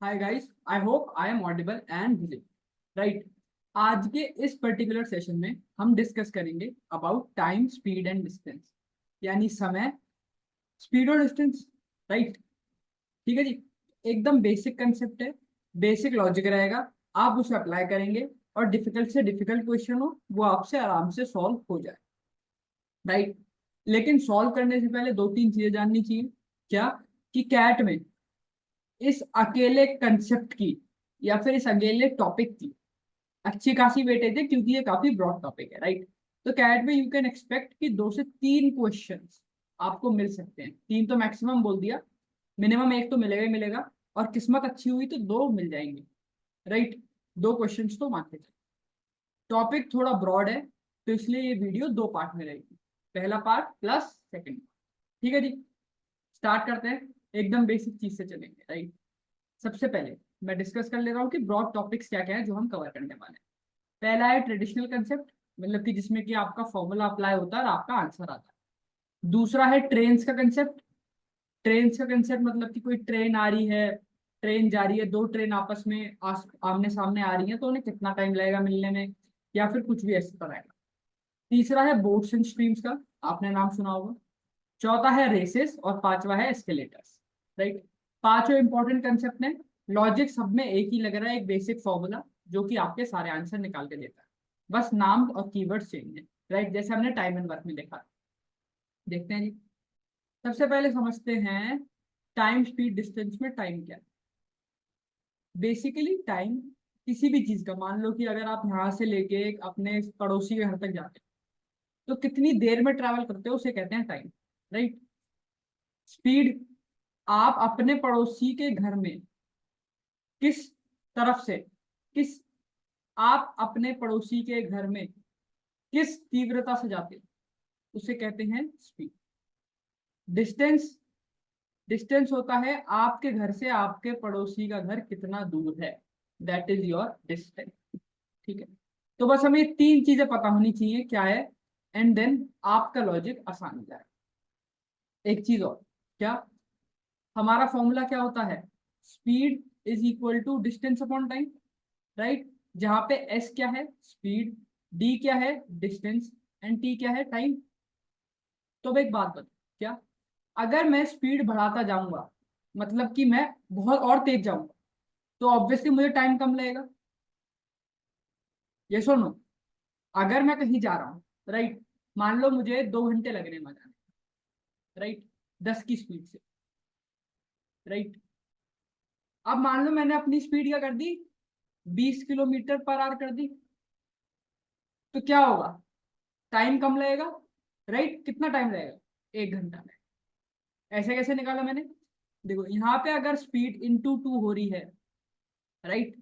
Hi guys, I hope I am audible and visible. Right. आज के इस particular session में हम डिस्कस करेंगे about time, speed and distance, यानी समय, स्पीड और डिस्टेंस। राइट। ठीक है जी। एकदम बेसिक कंसेप्ट है, बेसिक लॉजिक रहेगा। आप उसे अप्लाई करेंगे और डिफिकल्ट से डिफिकल्ट क्वेश्चन हो वो आपसे आराम से सॉल्व हो जाए। राइट। लेकिन सॉल्व करने से पहले दो तीन चीजें जाननी चाहिए। क्या? कि कैट में इस अकेले कंसेप्ट की या फिर इस अकेले टॉपिक की अच्छी खासी वेटेज है, क्योंकि ये काफी ब्रॉड टॉपिक है। राइट। तो कैट में यू कैन एक्सपेक्ट कि 2 से 3 क्वेश्चंस आपको मिल सकते हैं। 3 तो मैक्सिमम बोल दिया, मिनिमम एक तो मिलेगा ही मिलेगा, और किस्मत अच्छी हुई तो 2 मिल जाएंगे। राइट। 2 क्वेश्चंस तो मान के चलो। टॉपिक थोड़ा ब्रॉड है, तो इसलिए ये वीडियो 2 पार्ट में रहेगी, पहला पार्ट प्लस सेकेंड। ठीक है जी। स्टार्ट करते हैं, एकदम बेसिक चीज से चलेंगे। राइट। सबसे पहले मैं डिस्कस कर ले रहा हूँ कि ब्रॉड टॉपिक्स क्या क्या है जो हम कवर करने वाले हैं। पहला है ट्रेडिशनल कंसेप्ट, मतलब कि जिसमें कि आपका फॉर्मूला अप्लाई होता है और आपका आंसर आता है। दूसरा है ट्रेन्स का कंसेप्ट। ट्रेन्स का कंसेप्ट मतलब कि कोई ट्रेन आ रही है, ट्रेन जा रही है, 2 ट्रेन आपस में आमने सामने आ रही है, तो उन्हें कितना टाइम लगेगा मिलने में, या फिर कुछ भी ऐसा रहेगा। तीसरा है बोट्स एंड स्ट्रीम्स का, आपने नाम सुना होगा। चौथा है रेसेस, और पांचवा है एस्केलेटर्स। राइट। पांचों इंपॉर्टेंट कंसेप्ट है। लॉजिक सब में एक ही लग रहा है, एक बेसिक फॉर्मूला जो कि आपके सारे आंसर निकाल के देता है। बस नाम और कीवर्ड चेंज है। राइट। जैसे हमने टाइम एंड वर्क में देखा। देखते हैं जी। सबसे पहले समझते हैं टाइम, स्पीड, डिस्टेंस में टाइम क्या है। बेसिकली टाइम किसी भी चीज का, मान लो कि अगर आप यहाँ से लेके अपने पड़ोसी के घर तक जाते हैं तो कितनी देर में ट्रैवल करते हो उसे कहते हैं टाइम। राइट। स्पीड, आप अपने पड़ोसी के घर में किस तरफ से, किस आप अपने पड़ोसी के घर में किस तीव्रता से जाते हैं उसे कहते हैं स्पीड। डिस्टेंस, डिस्टेंस होता है आपके घर से आपके पड़ोसी का घर कितना दूर है, दैट इज योर डिस्टेंस। ठीक है। तो बस हमें 3 चीजें पता होनी चाहिए क्या है, एंड देन आपका लॉजिक आसान हो जाएगा। एक चीज और, क्या? हमारा फॉर्मूला क्या होता है? Speed is equal to distance upon time. Right. जहां पे एस क्या है? स्पीड। डी क्या है? डिस्टेंस। एंड टी क्या है? टाइम। तो अब एक बात बता, क्या अगर मैं स्पीड बढ़ाता जाऊंगा, मतलब कि मैं बहुत और तेज जाऊंगा, तो ऑब्वियसली मुझे टाइम कम लगेगा। ये सुनो, अगर मैं कहीं जा रहा हूँ, राइट, मान लो मुझे 2 घंटे लगने में जाने, राइट, 10 की स्पीड से। राइट। अब मान लो मैंने अपनी स्पीड क्या कर दी, 20 किलोमीटर पर आवर कर दी, तो क्या होगा? टाइम कम लगेगा। राइट। कितना टाइम लगेगा? 1 घंटा। ऐसे कैसे निकाला मैंने? देखो यहाँ पे अगर स्पीड इंटू टू हो रही है, राइट,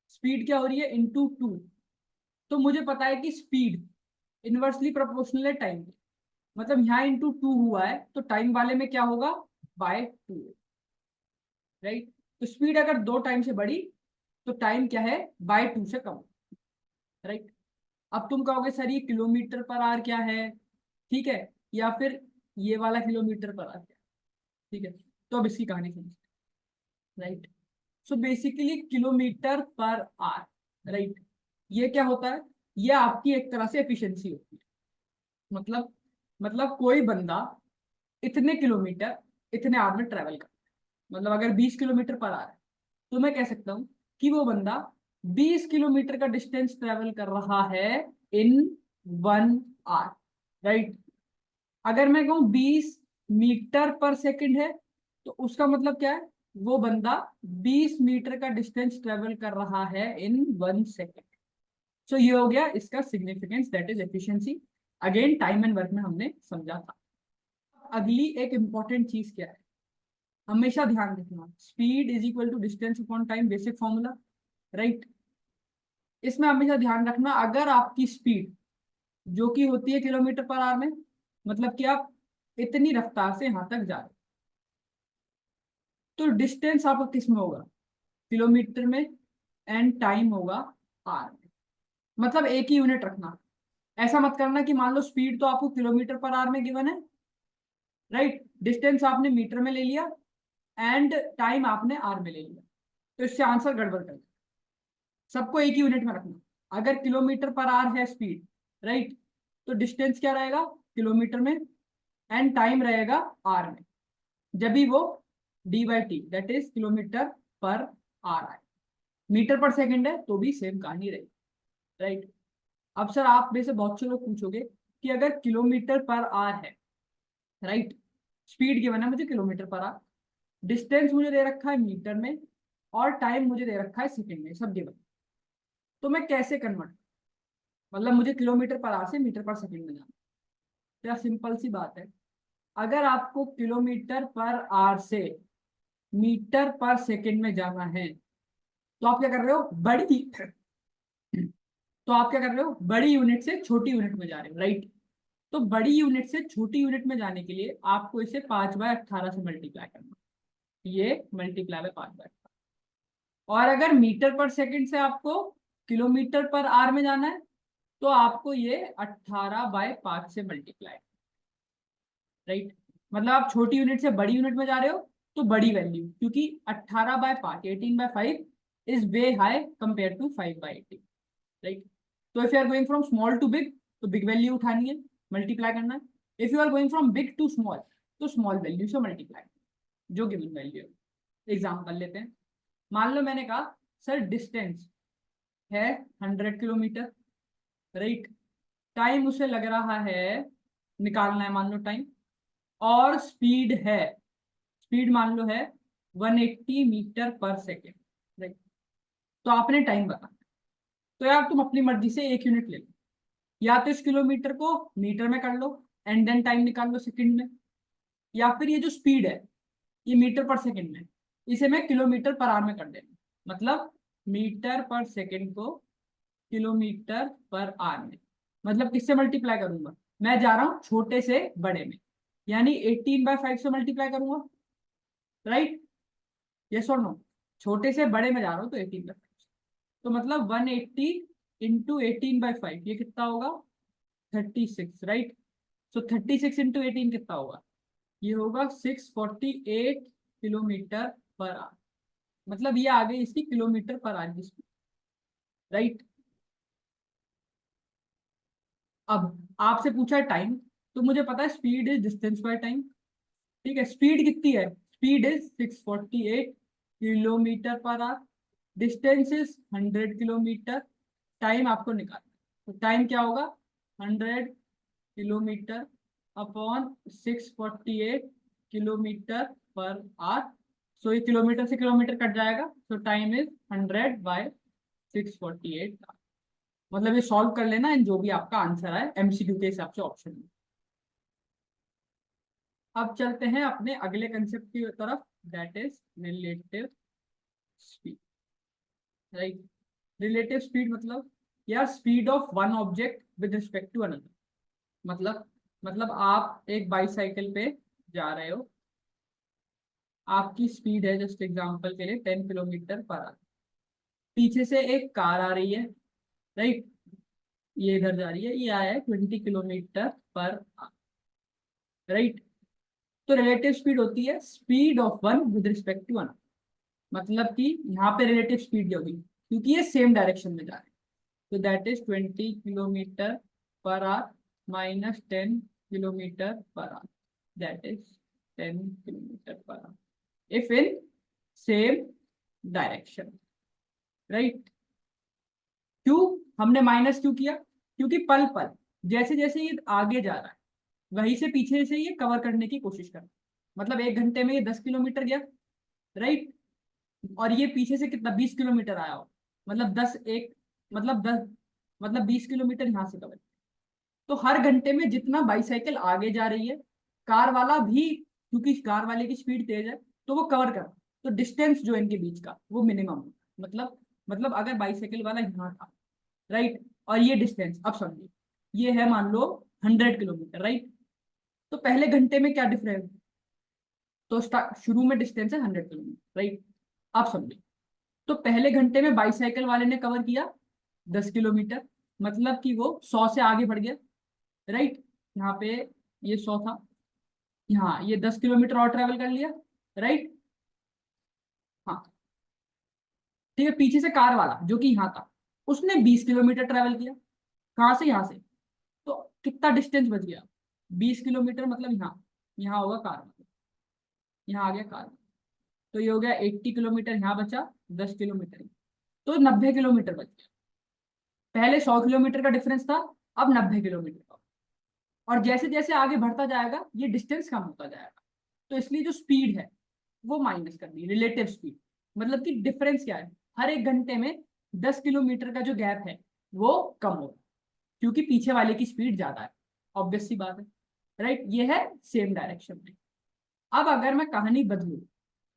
स्पीड क्या हो रही है? Into two. तो मुझे पता है कि स्पीड इनवर्सली प्रोपोर्शनल है टाइम के। मतलब यहाँ इंटू टू हुआ है तो टाइम वाले में क्या होगा? By two. राइट। तो स्पीड अगर 2 टाइम से बढ़ी तो टाइम क्या है? बाय टू से कम। राइट। अब तुम कहोगे सर ये किलोमीटर पर आवर क्या है, ठीक है, या फिर ये वाला किलोमीटर पर आवर क्या है? ठीक है। तो अब इसकी कहानी समझते हैं। Right. So basically kilometre per hour, right, ये क्या होता है? ये आपकी एक तरह से एफिशिएंसी होती है। मतलब कोई बंदा इतने किलोमीटर इतने आवर में ट्रेवल करता है। मतलब अगर 20 किलोमीटर पर आवर है तो मैं कह सकता हूँ कि वो बंदा 20 किलोमीटर का डिस्टेंस ट्रेवल कर रहा है इन 1 आवर। राइट। अगर मैं कहूँ 20 मीटर पर सेकंड है, तो उसका मतलब क्या है? वो बंदा 20 मीटर का डिस्टेंस ट्रेवल कर रहा है इन 1 सेकेंड। सो ये हो गया इसका significance, that is efficiency. Again time and work में हमने समझा था। अगली एक इंपॉर्टेंट चीज क्या है, हमेशा ध्यान रखना, speed is equal to distance upon time, basic formula. Right. इसमें हमेशा ध्यान रखना, अगर आपकी स्पीड जो कि होती है किलोमीटर पर आवर में, मतलब कि आप इतनी रफ्तार से यहां तक जा रहे हो, तो डिस्टेंस आपका किस में होगा? किलोमीटर में। एंड टाइम होगा आर में। मतलब एक ही यूनिट रखना। ऐसा मत करना कि मान लो स्पीड तो आपको किलोमीटर पर आवर में गिवन है, राइट, डिस्टेंस आपने मीटर में ले लिया, एंड टाइम आपने आर में ले लिया। तो इससे आंसर गड़बड़ कर, सबको एक ही यूनिट में रखना। अगर किलोमीटर पर आवर है स्पीड, राइट, तो डिस्टेंस क्या रहेगा किलोमीटर में, एंड टाइम रहेगा आर में। जब भी वो डी/टी दैट इज किलोमीटर पर आर आए, मीटर पर सेकंड है तो भी सेम कहानी रहेगी, राइट। अब सर आप में से बहुत से लोग पूछोगे कि अगर किलोमीटर पर आर है, राइट, स्पीड गिवन है मुझे किलोमीटर पर आर, डिस्टेंस मुझे दे रखा है मीटर में, और टाइम मुझे दे रखा है सेकंड में, सब गिवन, तो मैं कैसे कन्वर्ट, मतलब मुझे किलोमीटर पर आवर से मीटर पर सेकंड में जाना। तो यार सिंपल सी बात है, अगर आपको किलोमीटर पर आवर से मीटर पर सेकंड में जाना है, तो आप क्या कर रहे हो, तो आप क्या कर रहे हो, बड़ी यूनिट से छोटी यूनिट में जा रहे हो, राइट। तो बड़ी यूनिट से छोटी यूनिट में जाने के लिए आपको इसे 5/18 से मल्टीप्लाई करना, ये मल्टीप्लाई बाय 5/18। और अगर मीटर पर सेकंड से आपको किलोमीटर पर आवर में जाना है, तो आपको ये 18/5 से मल्टीप्लाई, राइट। मतलब आप छोटी यूनिट से बड़ी यूनिट में जा रहे हो, तो बड़ी वैल्यू, क्योंकि 18/5 18/5 is way high compare to 5/18, right. तो if you are going from small to big, तो बिग वैल्यू उठानी है, मल्टीप्लाई करना है। If you are going from big to small, तो स्मॉल वैल्यू से मल्टीप्लाई, जो गिवन वैल्यू है। एग्जाम्पल लेते हैं, मान लो मैंने कहा सर डिस्टेंस है 100 किलोमीटर, राइट, टाइम उसे लग रहा है, निकालना है मान लो टाइम, और स्पीड है, स्पीड मान लो है 180 मीटर पर सेकेंड, राइट। तो आपने टाइम बताना, तो यार तुम अपनी मर्जी से एक यूनिट ले लो, या तो इस किलोमीटर को मीटर में कर लो एंड देन टाइम निकाल लो सेकंड में, या फिर ये जो स्पीड है ये मीटर पर सेकंड में, इसे मैं किलोमीटर पर आवर में कर देना, मतलब मीटर पर सेकंड को किलोमीटर पर आवर में, मतलब किससे मल्टीप्लाई करूंगा, मैं जा रहा हूं छोटे से बड़े में, यानी 18/5 से मल्टीप्लाई करूंगा, राइट, यस और नो। छोटे से बड़े में जा रहा हूँ तो 18/5, तो मतलब 180 इंटू 18/5 ये कितना होगा, 36, राइट। सो 36 इंटू 18 कितना होगा, ये होगा 648 किलोमीटर पर आवर, मतलब ये आ गई इसकी किलोमीटर पर आवर की स्पीड, राइट। अब आपसे पूछा है टाइम, तो मुझे पता है speed is distance by time, ठीक है। स्पीड कितनी है, speed is 648 kilometre per hour, distance is 100 kilometre, time आपको निकालना है, तो टाइम क्या होगा, 100 kilometre upon 648 kilometre per hour. So ये किलोमीटर से किलोमीटर कट जाएगा, सो टाइम इज 100/648, मतलब ये सॉल्व कर लेना एंड जो भी आपका आंसर है एमसीक्यू के हिसाब से ऑप्शन में। अब चलते हैं अपने अगले कंसेप्ट की तरफ, that is relative speed, right. Relative speed मतलब यार speed of one object with respect to another, मतलब आप एक बाईसाइकिल पे जा रहे हो, आपकी स्पीड है जस्ट एग्जांपल के लिए 10 किलोमीटर पर आवर, पीछे से एक कार आ रही है, राइट, ये इधर जा रही है, ये आया है 20 किलोमीटर पर आवर, राइट। तो रिलेटिव स्पीड होती है speed of one with respect to another, मतलब कि यहाँ पे रिलेटिव स्पीड होगी क्योंकि ये सेम डायरेक्शन में जा रहे हैं, तो that is 20 kilometre per our minus 10 kilometre per our, that is 10 kilometre per hour if in same direction, right. क्यों हमने माइनस क्यों किया, क्योंकि पल पल जैसे जैसे ये आगे जा रहा है, वहीं से पीछे से ये कवर करने की कोशिश कर, मतलब 1 घंटे में ये 10 किलोमीटर गया, राइट, और ये पीछे से कितना 20 किलोमीटर आया हो, मतलब 10 मतलब 20 किलोमीटर यहाँ से कवर। तो हर घंटे में जितना बाईसाइकिल आगे जा रही है, कार वाला भी, क्योंकि कार वाले की स्पीड तेज है तो वो कवर कर, तो डिस्टेंस जो इनके बीच का वो मिनिमम, मतलब अगर बाईसाइकिल वाला यहाँ था, राइट, और ये डिस्टेंस अब समझिए ये है मान लो 100 किलोमीटर, राइट। तो पहले घंटे में क्या डिफरेंस, तो शुरू में डिस्टेंस है 100 किलोमीटर, राइट। आप समझिए, तो पहले घंटे में बाईसाइकिल वाले ने कवर किया 10 किलोमीटर, मतलब कि वो 100 से आगे बढ़ गया, राइट। यहाँ पे ये 100 था, यहाँ ये 10 किलोमीटर और ट्रेवल कर लिया, राइट। हाँ, ठीक है, पीछे से कार वाला जो कि यहाँ था, उसने 20 किलोमीटर ट्रेवल किया, कहाँ से, यहाँ से। तो कितना डिस्टेंस बच गया, 20 किलोमीटर, मतलब यहाँ, यहाँ होगा कार वाला, यहाँ आ गया कार, तो ये हो गया 80 किलोमीटर, यहाँ बचा 10 किलोमीटर, तो 90 किलोमीटर बच गया। पहले 100 किलोमीटर का डिफरेंस था, अब 90 किलोमीटर का। और जैसे जैसे आगे बढ़ता जाएगा ये डिस्टेंस कम होता जाएगा, तो इसलिए जो स्पीड है वो माइनस कर दी, रिलेटिव स्पीड। मतलब कि डिफरेंस क्या है, हर एक घंटे में 10 किलोमीटर का जो गैप है वो कम होगा, क्योंकि पीछे वाले की स्पीड ज्यादा है, ऑब्वियस सी बात है, राइट। ये है सेम डायरेक्शन में। अब अगर मैं कहानी बदलूं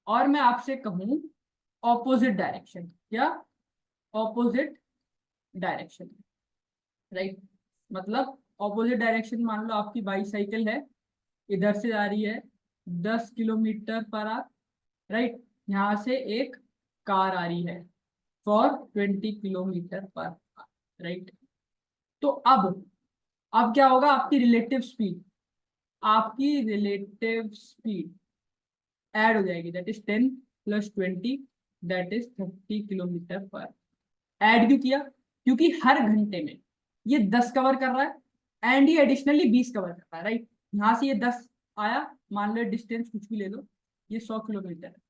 और मैं आपसे कहूं ऑपोजिट डायरेक्शन, क्या, ऑपोजिट डायरेक्शन, राइट। मतलब ऑपोजिट डायरेक्शन, मान लो आपकी बाईसाइकिल है, इधर से आ रही है 10 किलोमीटर पर आवर, राइट। यहाँ से एक कार आ रही है for 20 kilometre per hour, right. तो अब क्या होगा, आपकी रिलेटिव स्पीड, आपकी रिलेटिव स्पीड ऐड हो जाएगी, that is 10 + 20, that is 30 kilometre पर। ऐड क्यों किया, क्योंकि हर घंटे में ये 10 कवर कर रहा है एंड ये एडिशनली 20 कवर कर रहा है, राइट। यहाँ से ये 10 आया, मान लो डिस्टेंस कुछ भी ले लो, ये 100 किलोमीटर है,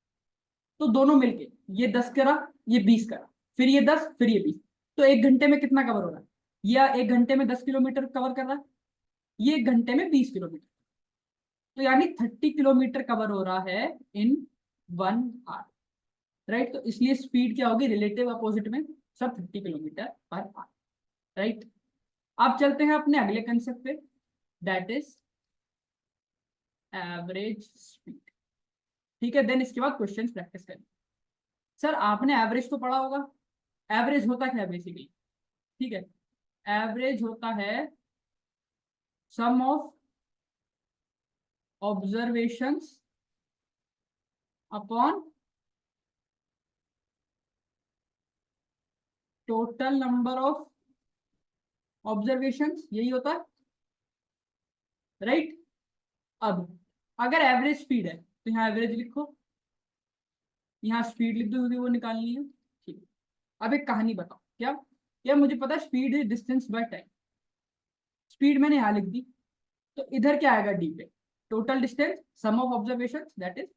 तो दोनों मिलके ये 10 करा, ये 20 करा, फिर ये 10, फिर ये 20, तो एक घंटे में कितना कवर हो रहा है, या एक घंटे में 10 किलोमीटर कवर कर रहा है, ये एक घंटे में 20 किलोमीटर, तो यानी 30 किलोमीटर कवर हो रहा है इन 1 आवर, राइट। तो इसलिए स्पीड क्या होगी, रिलेटिव अपोजिट में सब 30 किलोमीटर पर आवर, राइट। अब चलते हैं अपने अगले कंसेप्ट पे, दैट इज एवरेज स्पीड। ठीक है, देन इसके बाद क्वेश्चंस प्रैक्टिस करें। सर आपने एवरेज तो पढ़ा होगा, एवरेज होता क्या है बेसिकली, ठीक है, एवरेज होता है sum of observations upon total number of observations, यही होता है, राइट। अब अगर एवरेज स्पीड है तो यहाँ एवरेज लिखो, यहाँ स्पीड लिख दो क्योंकि वो निकालनी है, ठीक है। अब एक कहानी बताओ, क्या, या मुझे पता है speed is distance by time, speed मैंने यहाँ लिख दी, तो इधर क्या आएगा डी पे, total distance sum of observation, that is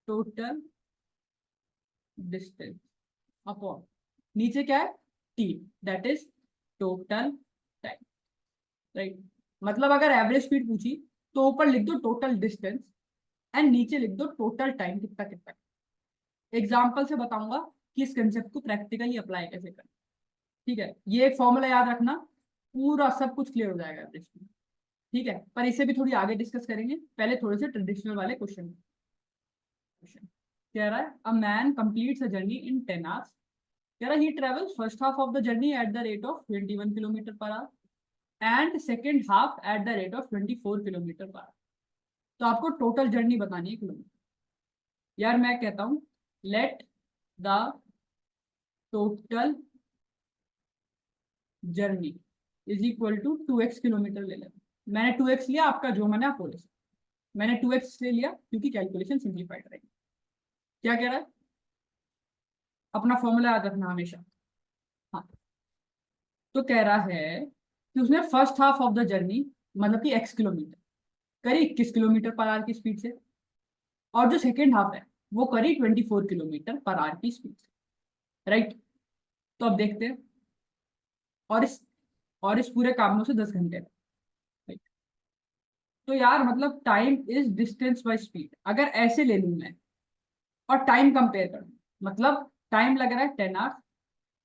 total distance upon नीचे क्या है t, that is total time, right. मतलब अगर एवरेज स्पीड पूछी तो ऊपर लिख दो टोटल डिस्टेंस एंड नीचे लिख दो टोटल टाइम कितना कितना। एग्जाम्पल से बताऊंगा कि इस कंसेप्ट को प्रैक्टिकली अप्लाई कैसे करें, ठीक है। ये एक फॉर्मूला याद रखना, पूरा सब कुछ क्लियर हो जाएगा एवरेज स्पीड, ठीक है। पर इसे भी थोड़ी आगे डिस्कस करेंगे, पहले थोड़े से ट्रेडिशनल वाले क्वेश्चन। कह रहा है a man completes a journey in 10 hours, कह रहा है ही travels first half of the journey at the rate of 21 kilometre per hour and second half eight the rate of 24 kilometre per our. तो आपको total journey बतानी है kilometre. यार मैं कहता हूँ let the total journey is equal to 2x kilometre ले लें। मैंने 2x लिया, आपका जो मैंने आप बोले, मैंने 2x ले लिया क्योंकि कैलकुलेशन सिंप्लीफाइड रहेगी। क्या कह रहा है, अपना फॉर्मूला याद रखना हमेशा, हाँ। तो कह रहा है कि उसने first half of the journey, मतलब कि x किलोमीटर, करी 21 किलोमीटर पर आवर की स्पीड से, और जो सेकेंड हाफ है वो करी 24 किलोमीटर पर आवर की स्पीड से, राइट। तो अब देखते हैं, और इस पूरे काम में उसे 10 घंटे, राइट। तो यार मतलब time is distance by speed, अगर ऐसे ले लूं मैं और टाइम कंपेयर करूं, मतलब टाइम लग रहा है 10 आवर्स,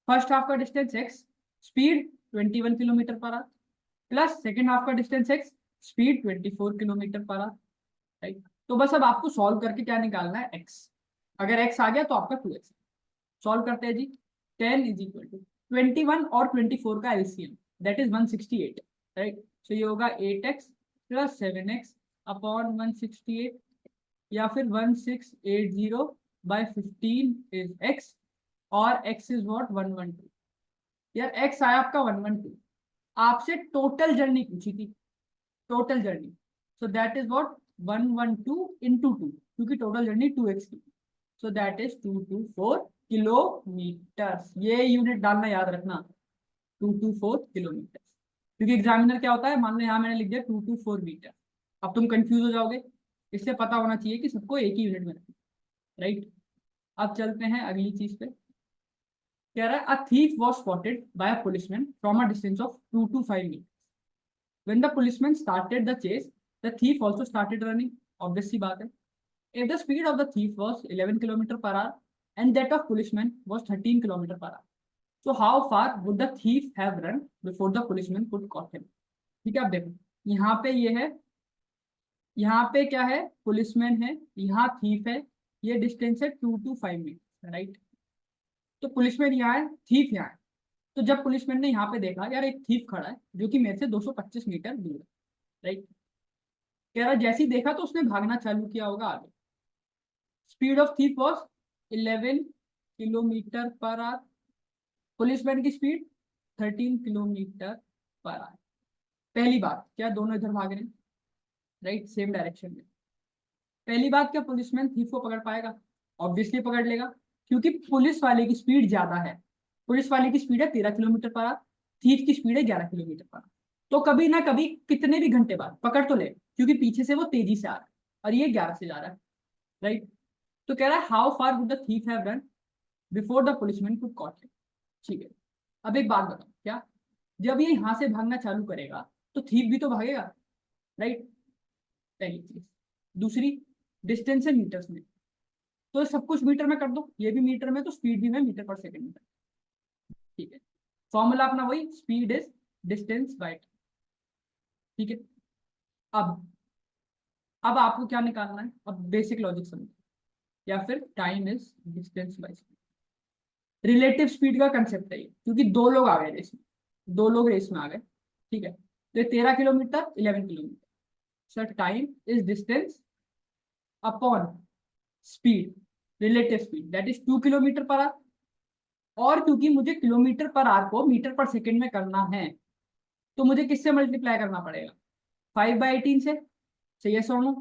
फर्स्ट हाफ का distance x, speed 21 kilometre per hour, plus second half का distance x, speed 24 kilometre per hour, right. तो बस अब आपको सॉल्व करके क्या निकालना है, x, अगर x आ गया तो आपका 2x। सॉल्व करते हैं जी, 10 इज इक्वल टू 21 और 24 का LCM, that is 168, right. So ये होगा 8x + 7x अपॉन 168, या फिर 1680/15 इज x, और x इज व्हाट 112। यार x आया आपका 112, आपसे टोटल जर्नी पूछी थी, total journey, so that is what 112 × 2, क्योंकि टोटल जर्नी 2x की, सो दैट इज 224 किलोमीटर, ये यूनिट डालना याद रखना, 224 किलोमीटर, क्योंकि एग्जामिनर क्या होता है, मान लो यहाँ मैंने लिख दिया 224 मीटर, अब तुम कंफ्यूज हो जाओगे, इससे पता होना चाहिए कि सबको एक ही यूनिट में रखना, राइट। अब चलते हैं अगली चीज पे। कह रहा है a thief was spotted by a policeman from a distance of 2 to 5 metre. When the policeman started the chase, the thief also started running. Obvious सी बात है। If the speed of the thief was 11 kilometer per hour and that of policeman was 13 kilometer per hour, so how far would the thief have run before the policeman could caught him? ठीक है, आप देखो यहाँ पे ये है, यहाँ पे क्या है, पुलिसमैन है, यहाँ थीफ है, ये डिस्टेंस है 2 to 5 मीटर, राइट। तो पुलिसमैन यहाँ है, थीफ यहाँ है। तो जब पुलिसमैन ने यहाँ पे देखा यार एक थीफ खड़ा है जो कि मेरे से 225 मीटर दूर है, राइट। कह रहा जैसे ही देखा तो उसने भागना चालू किया होगा आगे। Speed of thief was 11 kilometre per our, policeman की स्पीड 13 किलोमीटर पर आवर। पहली बात क्या दोनों इधर भाग रहे हैं, राइट, सेम डायरेक्शन में। पहली बात क्या पुलिसमैन थीफ को पकड़ पाएगा? ऑब्वियसली पकड़ लेगा, क्योंकि पुलिस वाले की स्पीड ज्यादा है। पुलिस वाले की स्पीड है 13 किलोमीटर पर आवर, थीफ की स्पीड है 11 किलोमीटर पर आवर। तो कभी ना कभी कितने भी घंटे बाद पकड़ तो ले, क्योंकि पीछे से वो तेजी से आ रहा है और ये 11 से जा रहा है, राइट। तो कह रहा है how far would the thief have run before the policeman could cot him. ठीक है, अब एक बात बताओ, क्या जब ये यहां से भागना चालू करेगा तो थीफ भी तो भागेगा, राइट, पहली चीज। दूसरी, डिस्टेंस है मीटर्स में, तो सब कुछ मीटर में कर दो, ये भी मीटर में, तो स्पीड भी मैं मीटर पर सेकंड में। ठीक है, फॉर्मूला अपना वही, speed is distance by time. ठीक है, अब आपको क्या निकालना है, अब बेसिक लॉजिक समझो, या फिर time is distance by speed. Relative speed का कंसेप्ट है ये, क्योंकि दो लोग आ गए रेस में, दो लोग रेस में आ गए। ठीक है, तो 13 kilometre 11 kilometre, sir time is distance upon speed, relative speed that is 2 kilometre per our. और क्योंकि मुझे किलोमीटर पर आवर को मीटर पर सेकंड में करना है, तो मुझे किससे मल्टीप्लाई करना पड़ेगा, 5/18 से। चाहिए सोनो,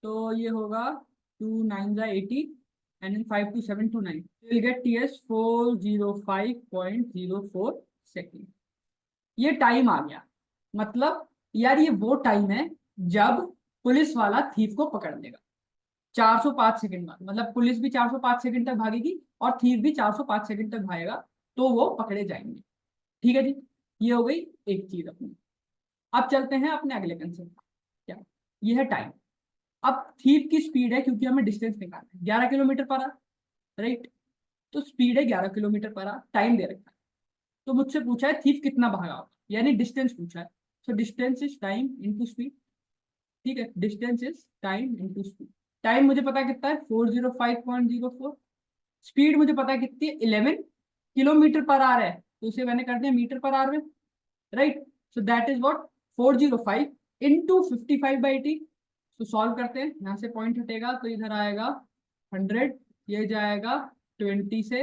तो ये होगा 2 9 80 and then 5 2 7 2 9, you'll get TS 405.04 second. ये टाइम आ गया, मतलब यार ये वो टाइम है जब पुलिस वाला थीफ को पकड़ लेगा, 405 सेकंड बाद, मतलब पुलिस भी 405 सेकंड तक भागेगी और थीफ भी 405 सेकंड तक भागेगा, तो वो पकड़े जाएंगे। ठीक है जी, ये हो गई एक चीज अपनी। अब चलते हैं अपने अगले कंसेप्ट, क्या, ये है टाइम। अब थीफ की स्पीड है, क्योंकि हमें डिस्टेंस निकालना है, 11 किलोमीटर पर आवर, राइट। तो स्पीड है 11 किलोमीटर पर आवर, टाइम दे रखा है, तो मुझसे पूछा है थीफ कितना भागा होगा, यानी डिस्टेंस पूछा है। So distance is time into speed. ठीक है, distance is time into speed. Time मुझे पता है कितना है, 405.04। स्पीड मुझे पता है कितनी है, 11 किलोमीटर पर आवर है, तो उसे मैंने कर दिया मीटर पर आवर में, right. So that is what, 405 into 55/80। तो सॉल्व करते हैं, यहाँ से पॉइंट हटेगा तो इधर आएगा 100, ये जाएगा 20 से,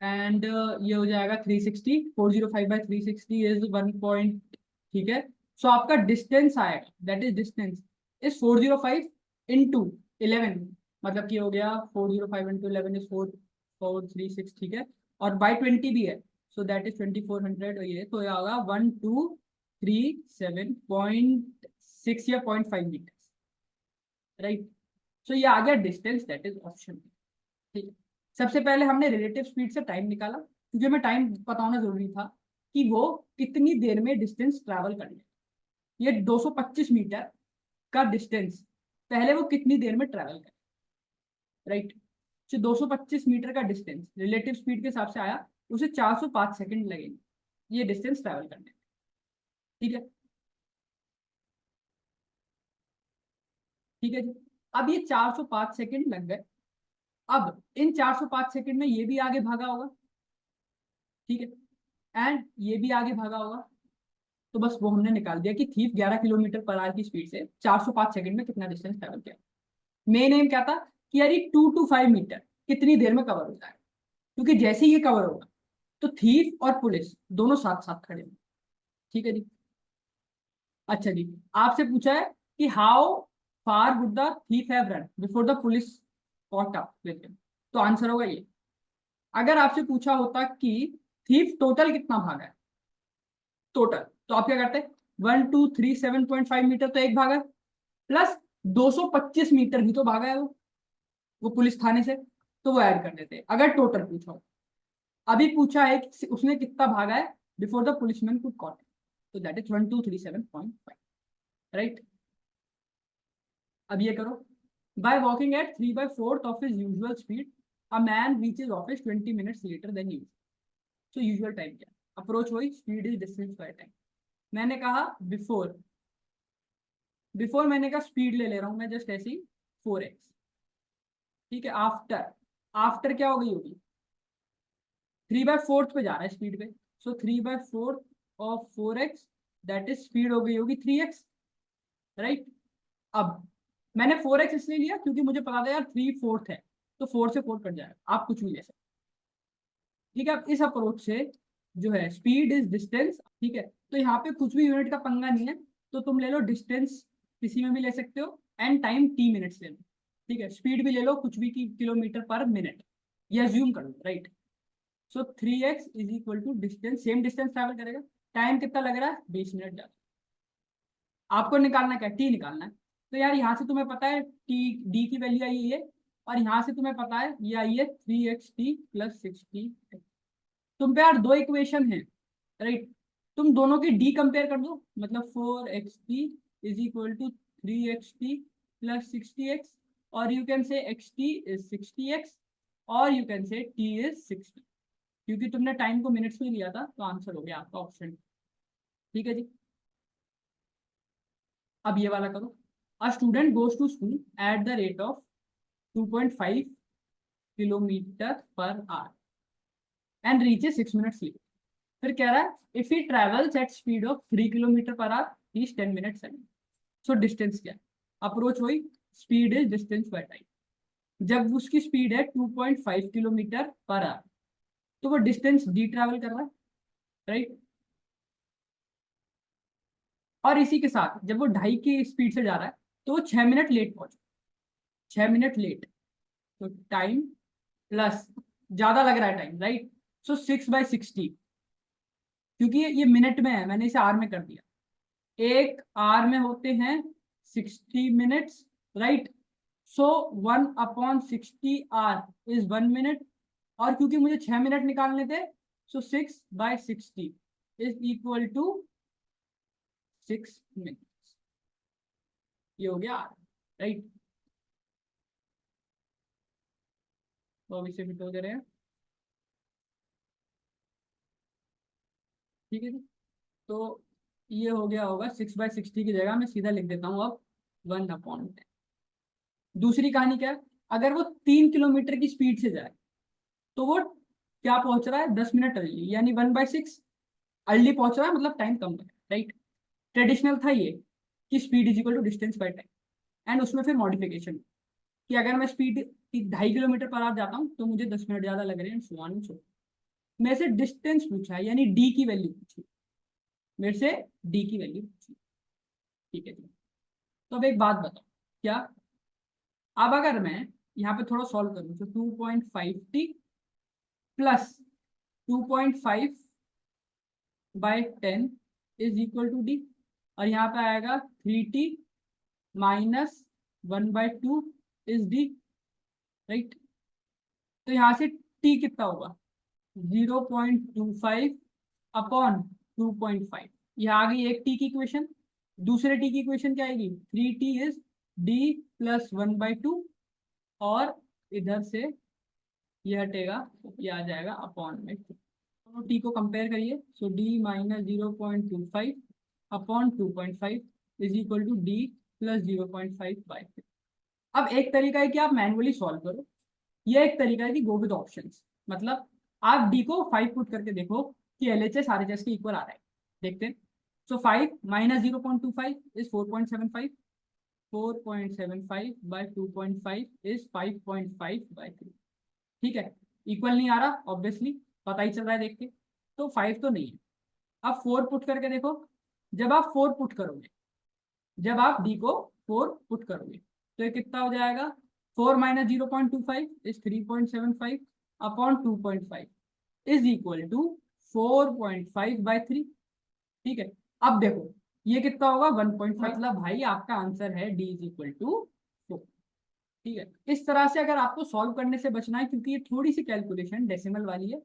एंड ये हो जाएगा 360, 405/360 इज 1 पॉइंट। ठीक है, सो आपका डिस्टेंस आएगा, that is distance is 405 into 11, मतलब कि हो गया 405 इंटू 11 इज 4436। ठीक है, और बाई 20 भी है, सो दैट इज 2400, और ये तो ये होगा 1237.6 या 0.5 मीटर, राइट। सो ये आ गया डिस्टेंस, दैट इज ऑप्शन। ठीक है, सबसे पहले हमने रिलेटिव स्पीड से टाइम निकाला, क्योंकि हमें टाइम पता होना जरूरी था कि वो कितनी देर में डिस्टेंस ट्रैवल कर ले। ये 225 मीटर का डिस्टेंस पहले वो कितनी देर में ट्रैवल करे, राइट। तो 225 मीटर का डिस्टेंस रिलेटिव स्पीड के हिसाब से आया, उसे 405 सेकंड लगेंगे ये डिस्टेंस ट्रैवल करने में। ठीक है, ठीक है जी। अब ये 405 सेकंड लग गए, अब इन 405 सेकंड में ये भी आगे भागा होगा, ठीक है, एंड ये भी आगे भागा होगा, तो बस वो हमने निकाल दिया कि थीफ 11 किलोमीटर पर आवर की स्पीड से 405 सेकंड में कितना डिस्टेंस ट्रैवल किया। मेन एम क्या था कि यार ये 2 to 5 मीटर कितनी देर में कवर होता है, क्योंकि जैसे ही ये कवर होगा तो थीफ और पुलिस दोनों साथ साथ खड़े हैं। ठीक है जी, अच्छा जी, आपसे पूछा है कि how far would the thief have run before the police caught up with him, तो आंसर होगा ये, अगर आपसे पूछा होता कि थीफ टोटल कितना भागा है, टोटल, तो आप क्या करते? 1237.5 मीटर तो एक भागा है, प्लस 225 मीटर भी तो भागा है वो पुलिस थाने से, तो वो ऐड कर देते अगर टोटल पूछा हो। अभी पूछा है कि उसने कितना भागा है before the policeman could caught, तो दैट इज 1237.5, राइट। अब ये करो, by walking at 3/4 of his usual speed a man reaches office 20 minutes later than usual. So usual time क्या? अप्रोच वही, speed is distance by time. मैंने कहा before, before मैंने कहा स्पीड ले रहा हूं मैं जस्ट ऐसी 4x, ठीक है। आफ्टर, आफ्टर क्या हो गई होगी, 3/4 पे जा रहा है स्पीड पे, सो 3/4 of 4x, that is speed हो गई होगी 3x, राइट। अब मैंने 4x इसलिए लिया क्योंकि मुझे पता था यार 3/4 है, तो 4 से 4 कट जाएगा, आप कुछ भी ले सकते, ठीक है। अब इस अप्रोच से जो है स्पीड इज डिस्टेंस, ठीक है। तो यहाँ पे कुछ भी यूनिट का पंगा नहीं है, तो तुम ले लो डिस्टेंस किसी में भी ले सकते हो, एंड टाइम t मिनट्स ले लो, ठीक है। स्पीड भी ले लो कुछ भी की किलोमीटर पर मिनट, या ज्यूम कर लो, right. So 3x is equal to distance, same distance travel करेगा, टाइम कितना लग रहा है 20 मिनट ज्यादा। आपको निकालना क्या, टी निकालना है। तो यार यहाँ से तुम्हें पता है टी, डी की वैल्यू आई है, और यहाँ से तुम्हें पता है ये आई है 3xt प्लस 60। तुम पे यार दो इक्वेशन है, राइट। तुम दोनों की डी कंपेयर कर दो, मतलब 4xt is equal to 3xt plus 60x, और यू कैन से xt इज 60x, और यू कैन से t इज 60, क्योंकि तुमने टाइम को मिनट्स में लिया था, तो आंसर हो गया आपका ऑप्शन, ठीक है जी। अब ये वाला करो, a student goes to school at the rate of 2.5 kilometre per hour and reaches 6 minutes late. फिर कह रहा है if he travels at speed of 3 kilometre per hour he is 10 minutes away. So distance क्या है? Approach वही, speed is distance by time. जब उसकी speed है 2.5 किलोमीटर पर आवर, तो वो डिस्टेंस डी ट्रेवल कर रहा है, राइट। और इसी के साथ जब वो 2.5 की स्पीड से जा रहा है, तो वो 6 मिनट लेट पहुंचे, 6 मिनट लेट, तो टाइम प्लस ज्यादा लग रहा है टाइम, राइट। सो 6/60, क्योंकि ये मिनट में है मैंने इसे आर में कर दिया, एक आर में होते हैं 60 minutes, right. So 1/60 hour is 1 minute, और क्योंकि मुझे 6 मिनट निकालने थे, so 6/60 is equal to 6 minute, ये हो गया आर, राइट। तो अब इसे फिट हो दे रहे हैं, ठीक है जी। तो ये हो गया होगा 6/60 की जगह मैं सीधा लिख देता हूँ अब 1/10। दूसरी कहानी क्या है, अगर वो 3 किलोमीटर की स्पीड से जाए, तो वो क्या पहुंच रहा है 10 मिनट अर्ली, यानी 1/6 अर्ली पहुंच रहा है, मतलब टाइम कम है, राइट। ट्रेडिशनल था ये कि speed is equal to distance by time, and उसमें फिर मॉडिफिकेशन कि अगर मैं स्पीड 2.5 किलोमीटर पर आवर जाता हूँ तो मुझे 10 मिनट ज्यादा लग रहे हैं, सो ऑन सो। मेरे से डिस्टेंस पूछा है, यानी डी की वैल्यू पूछी, मेरे से डी की वैल्यू पूछी, ठीक है जी। तो अब एक बात बताओ, क्या अब अगर मैं यहाँ पे थोड़ा सॉल्व करूँ, तो 2.5t plus 2.5/10 is equal to d, और यहाँ पे आएगा 3t minus 1/2 is D, right. तो यहाँ से t कितना होगा 0.25 अपॉन 2.5, यहाँ आ गई एक t की इक्वेशन। दूसरे t की इक्वेशन क्या आएगी, 3t इज d प्लस 1/2, और इधर से ये हटेगा, ये आ जाएगा अपॉन में 2। दोनों टी को कंपेयर करिए, so D minus 0.25 upon 2.5 is equal to D plus 0.5/2। अब एक तरीका है कि आप मैनुअली सॉल्व करो, ये एक तरीका है कि गो विद ऑप्शंस, मतलब आप डी को 5 पुट करके देखो कि L H S R H S के इक्वल आ रहा है, देखते हैं। सो 5 माइनस 0.25 इज 4.75, 4.75/2.5 इज 5.5/3, ठीक है। इक्वल नहीं आ रहा ऑब्वियसली, पता ही चल रहा है देख के, तो 5 तो नहीं है। अब 4 पुट करके देखो, जब आप 4 पुट करोगे, जब आप डी को 4 पुट करोगे, तो ये कितना हो जाएगा, 4 minus 0.25 is 3.75, upon 2.5 is equal to 4.5/3। ठीक है, अब देखो ये कितना होगा 1.5, मतलब भाई आपका आंसर है डी इज इक्वल टू 4। ठीक है, इस तरह से अगर आपको सॉल्व करने से बचना है, क्योंकि ये थोड़ी सी कैलकुलेशन डेसिमल वाली है,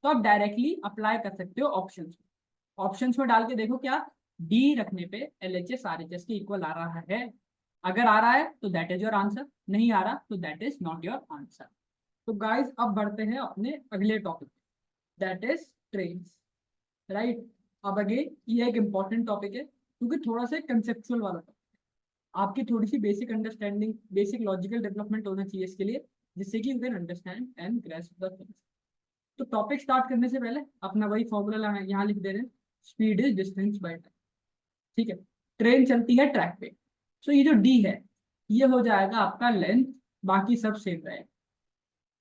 तो आप डायरेक्टली अप्लाई कर सकते हो ऑप्शंस में। ऑप्शंस में डाल के देखो क्या डी रखने पे LHS RHS के इक्वल आ रहा है। अगर आ रहा है तो दैट इज योर आंसर, नहीं आ रहा तो that is not your answer. तो गाइस अब बढ़ते हैं अपने अगले topic, that is trains. Right, अब अगेन ये एक इंपॉर्टेंट टॉपिक है, क्योंकि थोड़ा सा कंसेप्चुअल वाला टॉपिक, आपकी थोड़ी सी basic understanding, basic logical development होना चाहिए इसके लिए, जिससे कि you can understand and grasp the things. तो टॉपिक स्टार्ट करने से पहले अपना वही फॉर्मूला यहाँ लिख दे रहे हैं, speed is distance by time. ठीक है, ट्रेन चलती है ट्रैक पे, तो ये जो डी है ये हो जाएगा आपका लेंथ, बाकी सब सेम रहेगा।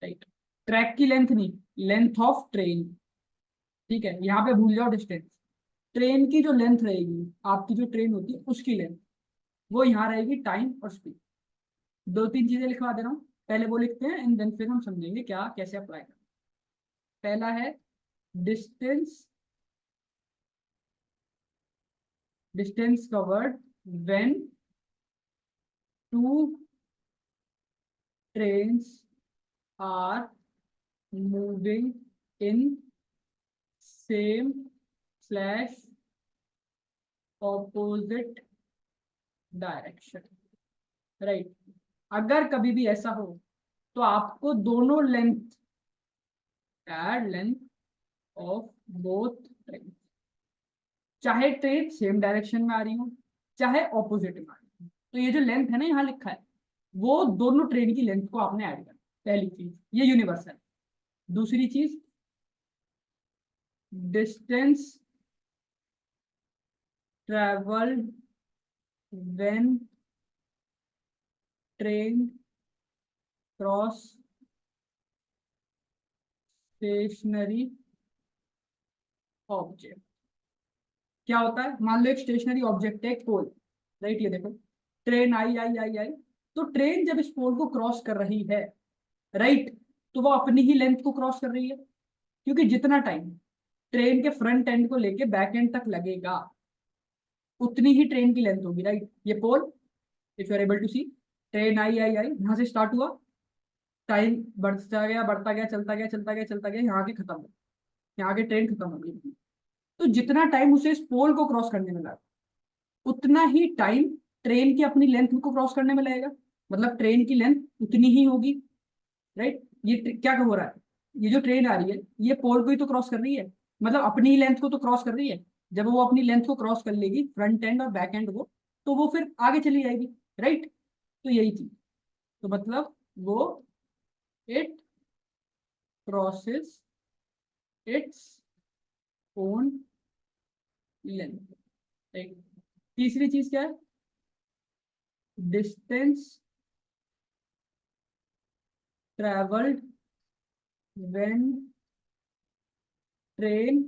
राइट, ट्रैक की लेंथ नहीं, लेंथ ऑफ ट्रेन। ठीक है, यहाँ पे भूल जाओ डिस्टेंस, ट्रेन की जो लेंथ रहेगी, आपकी जो ट्रेन होती है उसकी लेंथ, वो यहाँ रहेगी टाइम और स्पीड। दो तीन चीजें लिखवा दे रहा हूँ, पहले वो लिखते हैं एंड देन फिर हम समझेंगे क्या कैसे अप्लाई करना। पहला है distance, distance covered when two trains are moving in same slash opposite direction. Right, अगर कभी भी ऐसा हो तो आपको दोनों length, add length of both train, चाहे ट्रेन सेम डायरेक्शन में आ रही हो चाहे ऑपोजिट में आ रही हो, तो ये जो लेंथ है ना यहाँ लिखा है, वो दोनों ट्रेन की लेंथ को आपने ऐड करना। पहली चीज ये यूनिवर्सल। दूसरी चीज distance travelled when train cross stationary object. क्या होता है, मान लो एक स्टेशनरी ऑब्जेक्ट है, एक पोल। राइट, ये देखो ट्रेन आई आई आई आई, तो ट्रेन जब इस पोल को क्रॉस कर रही है, राइट, तो वो अपनी ही लेंथ को क्रॉस कर रही है, क्योंकि जितना टाइम ट्रेन के फ्रंट एंड को लेके बैक एंड तक लगेगा उतनी ही ट्रेन की लेंथ होगी। राइट, ये pole, if you are able to see, train आई आई आई, यहाँ से स्टार्ट हुआ, टाइम बढ़ता गया बढ़ता गया, चलता गया चलता गया चलता गया, यहाँ के खत्म हो, यहाँ के ट्रेन खत्म हो गई। तो जितना टाइम उसे इस पोल को क्रॉस करने में लगा, उतना ही टाइम ट्रेन की अपनी लेंथ को क्रॉस करने में लगेगा, मतलब ट्रेन की लेंथ उतनी ही होगी। राइट, ये क्या हो रहा है, ये जो ट्रेन आ रही है ये पोल को ही तो क्रॉस कर रही है, मतलब अपनी ही लेंथ को तो क्रॉस कर रही है। जब वो अपनी लेंथ को क्रॉस कर लेगी फ्रंट एंड और बैक एंड को, तो वो फिर आगे चली जाएगी। राइट, तो यही चीज, तो मतलब वो it crosses it's own length. Right, तीसरी चीज क्या है, distance travelled when train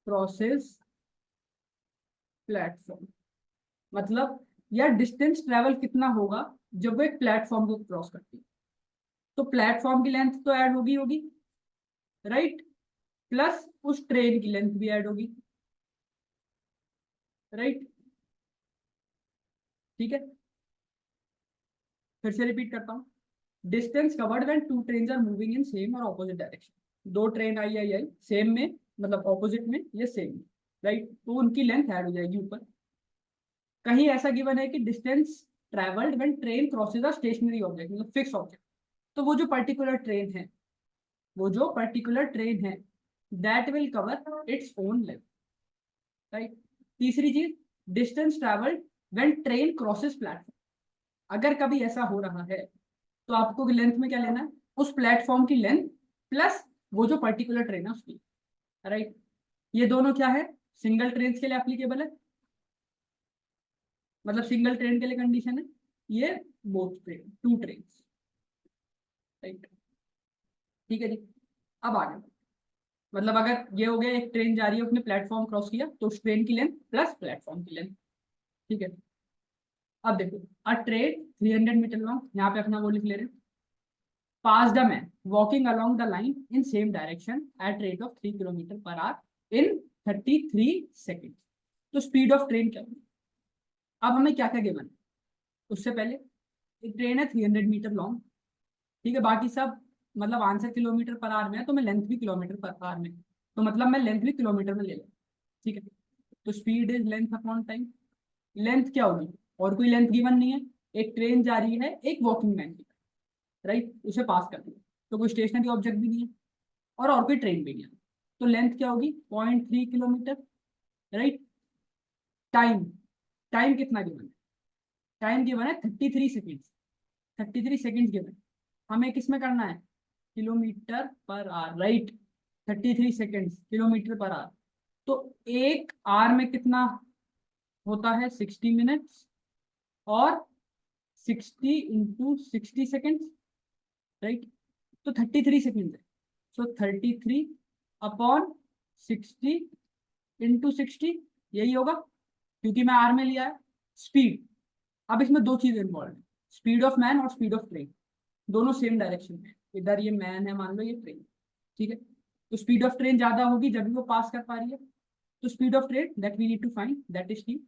crosses platform. मतलब यार डिस्टेंस ट्रेवल कितना होगा जब वो एक प्लेटफॉर्म को क्रॉस करती है, तो प्लेटफॉर्म की लेंथ तो ऐड होगी होगी, राइट, प्लस उस ट्रेन की लेंथ भी ऐड होगी। राइट, ठीक है, फिर से रिपीट करता हूँ, distance covered when two trains are moving in same और ऑपोजिट डायरेक्शन। दो ट्रेन आई आई आई सेम में, मतलब ऑपोजिट में या सेम में, राइट, तो उनकी लेंथ ऐड हो जाएगी ऊपर। कहीं ऐसा गिवन है कि distance travelled when train crosses a stationary object, मतलब फिक्स ऑब्जेक्ट, तो वो जो पर्टिकुलर ट्रेन है, वो जो पर्टिकुलर ट्रेन है that will cover its own length. Right, तीसरी चीज distance travelled when train crosses platform. अगर कभी ऐसा हो रहा है तो आपको लेंथ में क्या लेना है, उस प्लेटफॉर्म की लेंथ प्लस वो जो पर्टिकुलर ट्रेन है उसकी। राइट, ये दोनों क्या है, सिंगल ट्रेन के लिए एप्लीकेबल है, मतलब सिंगल ट्रेन के लिए कंडीशन है ये, both train, two train. Right, ठीक है जी, अब आगे, मतलब अगर ये हो गया एक ट्रेन जा रही है उसने प्लेटफॉर्म क्रॉस किया, तो उस ट्रेन की लेंथ प्लस प्लेटफॉर्म की लेंथ। ठीक है, अब देखो अ ट्रेन 300 मीटर लॉन्ग, यहाँ पे अपना वो लिख ले रहे हैं, pass the man walking along the line in same direction at rate of 3 kilometre per hour in 33 second. तो स्पीड ऑफ ट्रेन क्या होगी? अब हमें क्या क्या गिवन है उससे पहले, एक ट्रेन है 300 मीटर लॉन्ग, ठीक है, बाकी सब मतलब आंसर किलोमीटर पर आवर में है, तो मैं लेंथ भी किलोमीटर पर आवर में, तो मतलब मैं लेंथ भी किलोमीटर में ले लूँ, ठीक है। तो speed is length upon time. Length क्या होगी? और कोई लेंथ गिवन नहीं है, एक ट्रेन जा रही है एक वॉकिंग मैन की, राइट, उसे पास कर दिया, तो कोई स्टेशनरी ऑब्जेक्ट भी नहीं है और कोई ट्रेन भी नहीं है, तो लेंथ क्या होगी? 0.3 किलोमीटर, राइट। टाइम, टाइम कितना गिवन है? टाइम गिवन है 33 सेकेंड्स, 33 सेकेंड्स गिवन। हमें किस में करना है? Kilometre per hour, right. 33 seconds kilometre per our, तो एक आवर में कितना होता है? 60 मिनट्स, और 60 × 60 सेकेंड्स, राइट। तो 33 सेकेंड है, सो 33/60 × 60 यही होगा, क्योंकि मैं आर में लिया है। स्पीड, अब इसमें दो चीजें इंपॉर्टेंट है, स्पीड ऑफ मैन और स्पीड ऑफ ट्रेन, दोनों सेम डायरेक्शन में, इधर ये मैन है मान लो, ये ट्रेन, ठीक है। तो स्पीड ऑफ ट्रेन ज्यादा होगी जब भी वो पास कर पा रही है, तो speed of train that we need to find that is t.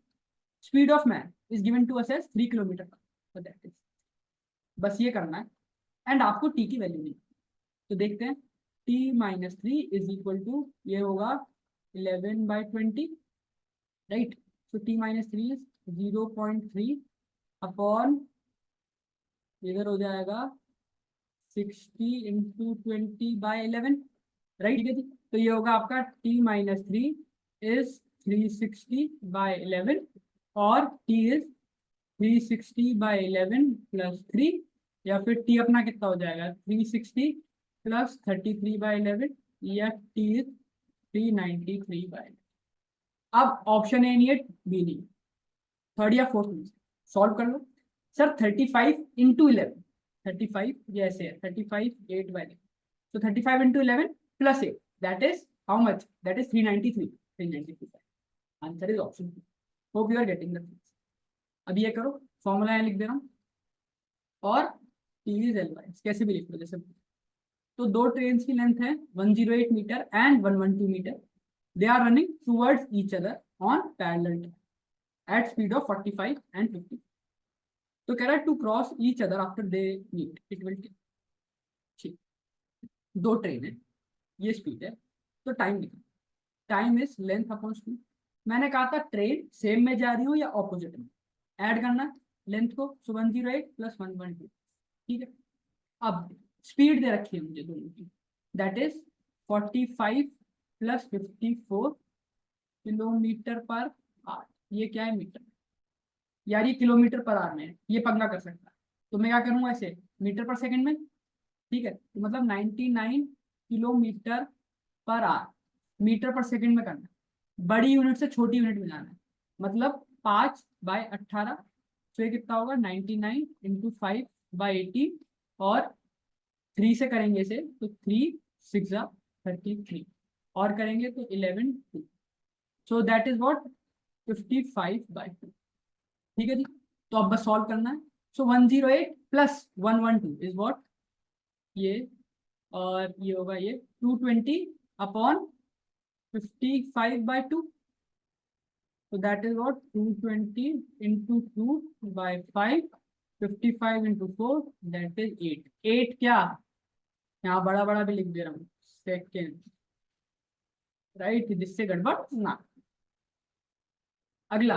Speed of man is given to us as 3 kilometre, तो दैट इज, बस ये करना है, एंड आपको टी की वैल्यू नहीं, तो देखते हैं। t-3 इज इक्वल टू, ये होगा 11/20, right. So t-3 is 0.3 upon, इधर हो जाएगा 60 × 20/11, राइट, ठीक है जी। तो ये होगा आपका t-3 इज 360/11, और t इज 360/11 प्लस 3, या फिर t अपना कितना हो जाएगा? 360 प्लस 33/11, या t इज 393/11। अब ऑप्शन ए नहीं है, बी नहीं, थर्ड या फोर्थ में सॉल्व कर लो। सर 35 × 11, 35 ये ऐसे है, 35 8/11, तो 35 × 11 plus 8, that is how much? That is 393। Answer is option b. Hope you are getting the things. अब ये करो, फॉर्मूला लिख दे रहा हूँ, और टी इज एल वाई कैसे भी लिख लो जैसे। तो दो ट्रेन की लेंथ है 108 metre and 112 metre, they are running towards each other on parallel track at speed of 45 and 50। तो कह रहा है to cross each other after they meet it will take, ठीक, दो ट्रेन है, ये स्पीड है, तो टाइम लिखो। Time is length upon speed. मैंने कहा था ट्रेन सेम में जा रही हो या ऑपोजिट में, ऐड करना लेंथ को, सो 108 प्लस 112, ठीक है। अब स्पीड दे रखी है मुझे दोनों की, that is 45 plus 54 kilometre per our. ये क्या है? मीटर, यार ये किलोमीटर पर आवर में है, ये पंगा कर सकता है, तो मैं क्या करूंगा ऐसे, मीटर पर सेकंड में, ठीक है, तो मतलब 99 किलोमीटर पर आवर, मीटर पर सेकंड में करना है, बड़ी यूनिट से छोटी यूनिट में जाना है, मतलब 5/18, तो ये कितना होगा? 99 × 5/18, और 3 से करेंगे इसे तो 3 6 33, और करेंगे तो 11 2, सो दैट इज व्हाट? 55/2, ठीक है जी। तो अब बस सॉल्व करना है, सो 108 प्लस 112 इज व्हाट? ये, और ये होगा ये 220 upon 55/2, so that is what? 220 into 2/5, 55 into 4, that is 8। 8 क्या, यहाँ बड़ा बड़ा भी लिख दे रहा हूँ, सेकेंड, राइट, जिससे गड़बड़ ना। अगला,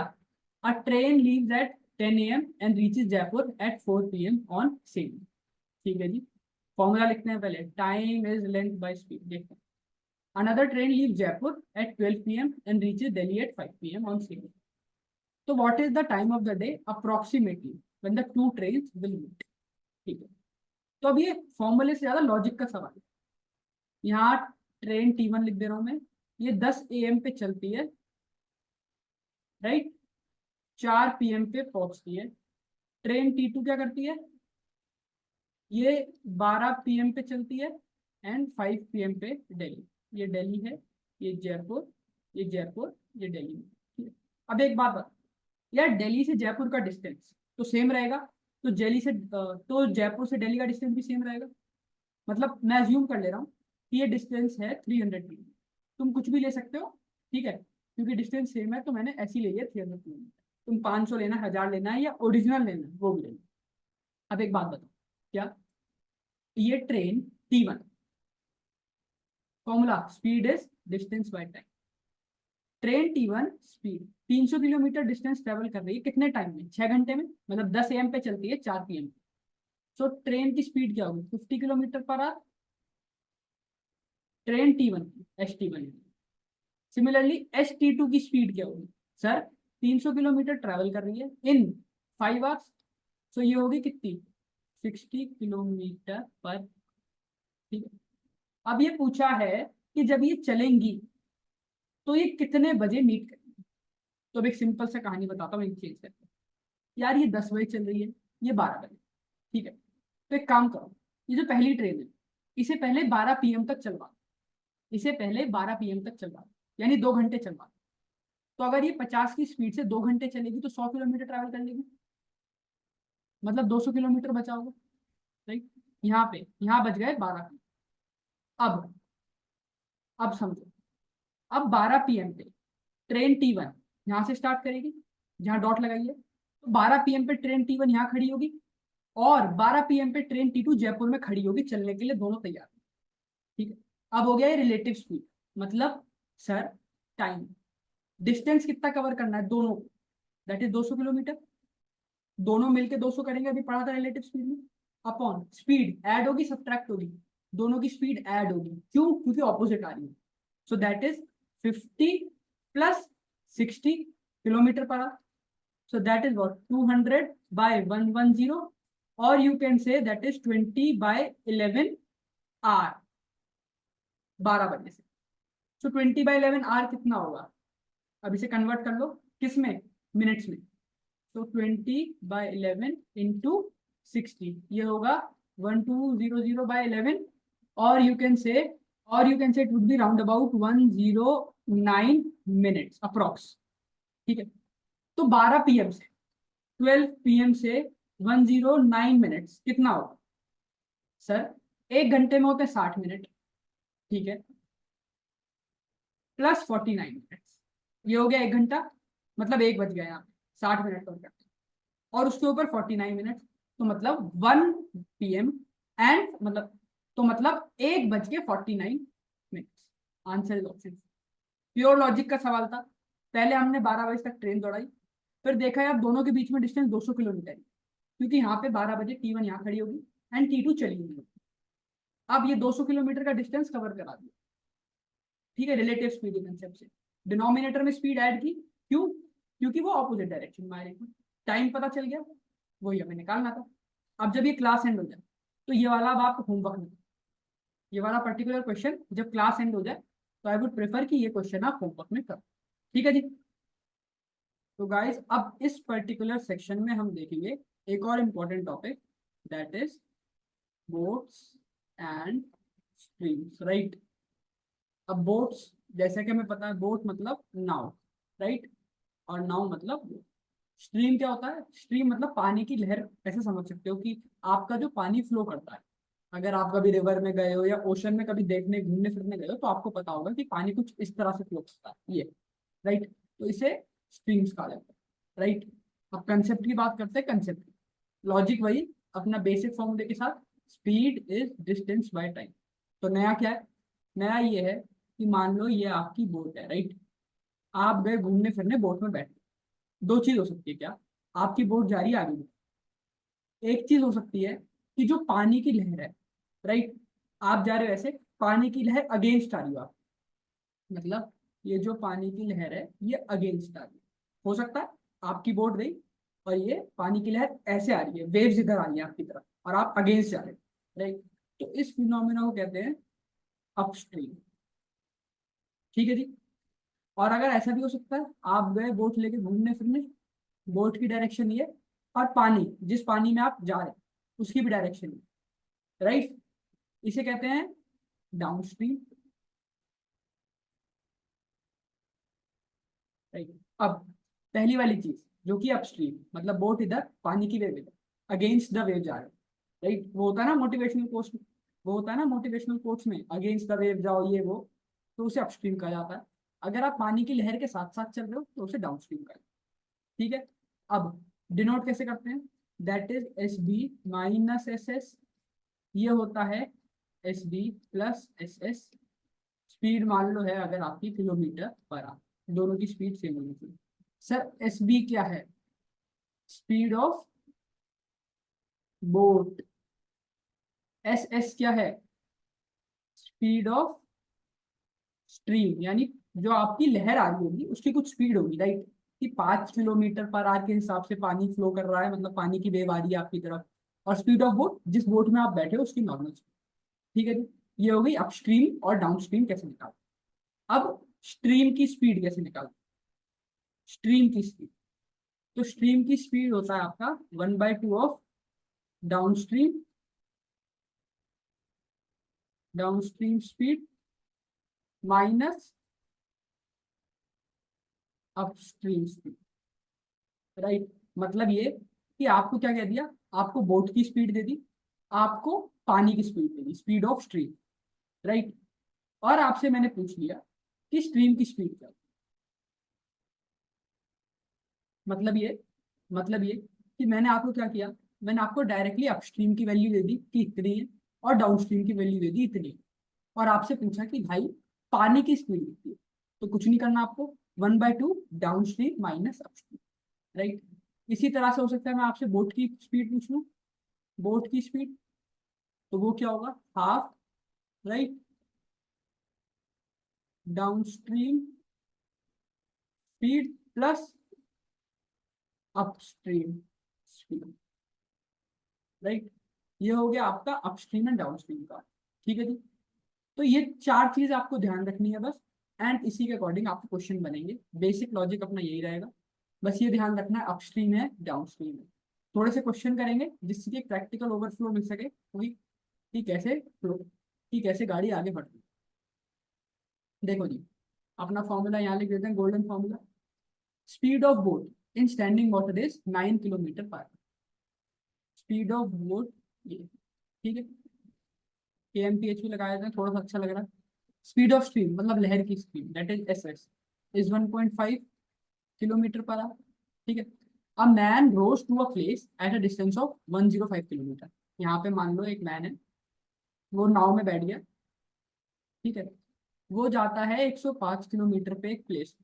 a train leaves at 10 AM and reaches Jaipur at 4 PM on same, ठीक है जी। फॉर्मूला लिखते हैं पहले, time is length by speed, देखते हैं। Another train leaves Jaipur at 12 PM and reaches Delhi at 5 PM on same day. So what is the time of the day approximately when the two trains will meet? ठीक है, तो अब ये फॉर्मूले से ज्यादा लॉजिक का सवाल है। यहाँ ट्रेन T1 लिख दे रहा हूं मैं, ये 10 AM पे चलती है, राइट, 4 PM पे पहुंचती है। ट्रेन T2 क्या करती है? ये 12 PM पे चलती है एंड 5 PM पे दिल्ली, ये दिल्ली है, ये जयपुर, ये जयपुर, ये दिल्ली, ठीक है। अब एक बात बता, यार दिल्ली से जयपुर का डिस्टेंस तो सेम रहेगा, तो दिल्ली से तो जयपुर से दिल्ली का डिस्टेंस भी सेम रहेगा, मतलब मैं अज्यूम कर ले रहा हूँ कि ये डिस्टेंस है 300 किलोमीटर, तुम कुछ भी ले सकते हो, ठीक है, क्योंकि डिस्टेंस सेम है तो मैंने ऐसी ले लिया 300 किलोमीटर। तुम 500 लेना, 1000 लेना है या ओरिजिनल लेना है वो भी लेना। अब एक बात बताओ, क्या ये train T1, formula speed is distance by time, train T1 speed 300 kilometre distance travel कर रही है कितने टाइम में, 6 घंटे में, मतलब 10 AM पे चलती है 4 PM। सो ट्रेन की स्पीड क्या होगी, 50 kilometre per our, train T1 की ST1 की। सिमिलरली ST2 की स्पीड क्या होगी, सर 300 किलोमीटर ट्रेवल कर रही है इन 5 आवर्स, सो ये होगी कितनी, 60 किलोमीटर पर, ठीक है। अब ये पूछा है कि जब ये चलेंगी तो ये कितने बजे मीट करेंगी। तो अब एक सिंपल सा कहानी बताता हूँ, एक चेंज करके, यार ये 10 बजे चल रही है, ये 12 बजे, ठीक है, तो एक काम करो, ये जो पहली ट्रेन है इसे पहले 12 PM तक चलवा दो, इसे पहले 12 PM तक चलवा दो, यानी 2 घंटे चलवा दो। तो अगर ये 50 की स्पीड से 2 घंटे चलेगी तो 100 किलोमीटर ट्रैवल कर लेगी, मतलब 200 किलोमीटर बचाओगे, राइट। यहाँ बच गए 12। अब अब समझो, अब 12 PM पे ट्रेन T1 यहाँ से स्टार्ट करेगी, जहाँ डॉट लगाई है, तो 12 PM पे ट्रेन T1 यहाँ खड़ी होगी, और 12 PM पे ट्रेन T2 जयपुर में खड़ी होगी, चलने के लिए दोनों तैयार हैं, ठीक है। अब हो गया ये रिलेटिव स्पीड, मतलब सर टाइम, डिस्टेंस कितना कवर करना है दोनों को, दैट इज 200 किलोमीटर, दोनों मिलके 200 करेंगे, अभी पढ़ा था रिलेटिव स्पीड में, अपॉन स्पीड ऐड होगी सब्ट्रैक्ट होगी, दोनों की स्पीड ऐड होगी, क्यों, क्योंकि ऑपोजिट आ रही है, सो that is 50 plus 60 kilometre per our, so that is what 200 by 110, or you can say that is 20 by 11 r, 12 बजे से। so 20 by 11 r कितना होगा, अब इसे कन्वर्ट कर लो किस में, मिनट्स में, तो 20 by 11 इंटू 60, ये होगा 1200/11, और यू कैन से it would be round about 109 minutes approx, ठीक है। तो 12 PM से 12 PM से 109 मिनट्स कितना होगा, सर 1 घंटे में होते हैं 60 मिनट, ठीक है, प्लस 49 मिनट्स, ये हो गया 1 घंटा, मतलब 1 बज गया यहाँ पे, 60 मिनट कम करते हैं, और उसके ऊपर 49 मिनट्स, तो मतलब 1 PM एंड मतलब, तो मतलब 1 बज के 49 minutes, answer is option. Pure logic का सवाल था, पहले हमने 12 बजे तक ट्रेन दौड़ाई, फिर देखा यार दोनों के बीच में डिस्टेंस 200 किलोमीटर है, क्योंकि यहाँ पे 12 बजे T1 यहाँ खड़ी होगी एंड T2 चली हुई, अब ये 200 किलोमीटर का डिस्टेंस कवर करा दिया, ठीक है, रिलेटिव स्पीड कंसेप्ट से। डिनोमिनेटर में स्पीड ऐड की, क्यों, क्योंकि वो ऑपोजिट डायरेक्शन में आ रही थी, टाइम पता चल गया, वही हमें निकालना था। अब जब ये क्लास एंड हो जाए तो ये वाला अब आप होमवर्क में, ये वाला पर्टिकुलर क्वेश्चन जब क्लास एंड हो जाए तो आई वुड प्रेफर कि ये क्वेश्चन आप होमवर्क में करो, ठीक है जी। तो गाइस अब इस पर्टिकुलर सेक्शन में हम देखेंगे एक और important topic, that is boats and streams, right. अब बोट्स, जैसे कि हमें पता है बोट मतलब नाव, राइट, और नाव मतलब बोट। स्ट्रीम क्या होता है, स्ट्रीम मतलब पानी की लहर, ऐसे समझ सकते हो कि आपका जो पानी फ्लो करता है, अगर आप कभी रिवर में गए हो या ओशन में कभी देखने घूमने फिरने गए हो तो आपको पता होगा कि पानी कुछ इस तरह से फ्लो करता है, ये, राइट, तो इसे स्ट्रीम्स कहा जाता है, राइट। अब कंसेप्ट की बात करते हैं, कंसेप्ट लॉजिक वही अपना बेसिक फॉर्मूले के साथ, speed is distance by time. तो नया क्या है, नया ये है कि मान लो ये आपकी बोट है, राइट, आप गए घूमने फिरने बोट में बैठे, दो चीज हो सकती है, क्या, आपकी बोट जा रही है आगे, एक चीज हो सकती है कि जो पानी की लहर है, राइट, आप जा रहे हो ऐसे, पानी की लहर अगेंस्ट आ रही हो आप, मतलब ये जो पानी की लहर है ये अगेंस्ट आ रही है, हो सकता है आपकी बोट गई और ये पानी की लहर ऐसे आ रही है, वेव्स इधर आ रही है आपकी तरफ और आप अगेंस्ट जा रहे हो, राइट, तो इस फिनोमेना को कहते हैं अपस्ट्रीम, ठीक है जी। और अगर ऐसा भी हो सकता है आप गए बोट लेके घूमने फिरने, बोट की डायरेक्शन ये, और पानी, जिस पानी में आप जा रहे हैं उसकी भी डायरेक्शन ये, राइट, इसे कहते हैं डाउनस्ट्रीम, राइट। अब पहली वाली चीज जो कि अपस्ट्रीम, मतलब बोट इधर, पानी की वेव इधर, अगेंस्ट द वेव जा रहे, राइट, वो होता है ना मोटिवेशनल कोर्स में, वो होता है ना मोटिवेशनल कोट्स में, अगेंस्ट द वेव जाओ ये वो, तो उसे अपस्ट्रीम कहा जाता है। अगर आप पानी की लहर के साथ साथ चल रहे हो तो उसे डाउनस्ट्रीम कहा जाता है। ठीक है, अब डिनोट कैसे करते हैं, that is S B minus S s, ये होता है S B plus S s. Speed मान लो है अगर आपकी किलोमीटर पर आवर, दोनों की स्पीड सेम होनी चाहिए। सर एस बी क्या है, speed of boat. S S क्या है, स्पीड ऑफ स्ट्रीम, यानी जो आपकी लहर आ रही होगी उसकी कुछ स्पीड होगी, राइट, कि 5 किलोमीटर पर आवर के हिसाब से पानी फ्लो कर रहा है, मतलब पानी की वेव आ रही है आपकी तरफ। और स्पीड ऑफ बोट, जिस बोट में आप बैठे हो उसकी नॉर्मल स्पीड। ठीक है जी, ये हो गई अपस्ट्रीम और डाउनस्ट्रीम कैसे निकाल। अब स्ट्रीम की स्पीड कैसे निकाल, स्ट्रीम की स्पीड, तो स्ट्रीम की स्पीड होता है आपका 1/2 of downstream, downstream speed minus upstream speed, right. मतलब ये कि आपको क्या कह दिया, आपको बोट की स्पीड दे दी, आपको पानी की speed they the, speed of stream, right. और आपसे मैंने पूछ लिया कि स्ट्रीम की स्पीड क्या है। मतलब ये मतलब ये कि मैंने आपको क्या किया, मैंने आपको डायरेक्टली अपस्ट्रीम की वैल्यू दे दी कि इतनी है, और डाउनस्ट्रीम की वैल्यू दे दी इतनी है, और आपसे पूछा कि भाई पानी की स्पीड कितनी है। तो कुछ नहीं करना आपको, 1/2 डाउनस्ट्रीम माइनस अपस्ट्रीम, राइट। इसी तरह से हो सकता है मैं आपसे बोट की स्पीड पूछ लूँ, बोट की स्पीड, तो वो क्या होगा, half, right, downstream speed plus upstream speed, right. ये हो गया आपका अपस्ट्रीम एंड डाउनस्ट्रीम का। ठीक है जी, तो ये चार चीज आपको ध्यान रखनी है बस, एंड इसी के अकॉर्डिंग आपके क्वेश्चन बनेंगे। बेसिक लॉजिक अपना यही रहेगा, बस ये ध्यान रखना है अपस्ट्रीम है डाउनस्ट्रीम है। थोड़े से क्वेश्चन करेंगे जिससे कि प्रैक्टिकल ओवरफ्लो मिल सके कोई, कि कैसे फ्लो, कि कैसे गाड़ी आगे बढ़ती है। देखो जी, अपना फॉर्मूला यहाँ लिख देते हैं, golden formula. Speed of boat in standing water is 9 kilometre पर, स्पीड ऑफ बोट ये, ठीक है, KMPH भी लगाया था, थोड़ा सा अच्छा लग रहा है। स्पीड ऑफ स्ट्रीम मतलब लहर की speed, that is s S, is 1.5 kilometre per hour. ठीक है, a man rows to a place at a distance of 105 kilometre. यहाँ पे मान लो एक मैन है, वो नाव में बैठ गया, ठीक है, वो जाता है 105 किलोमीटर पे एक प्लेस,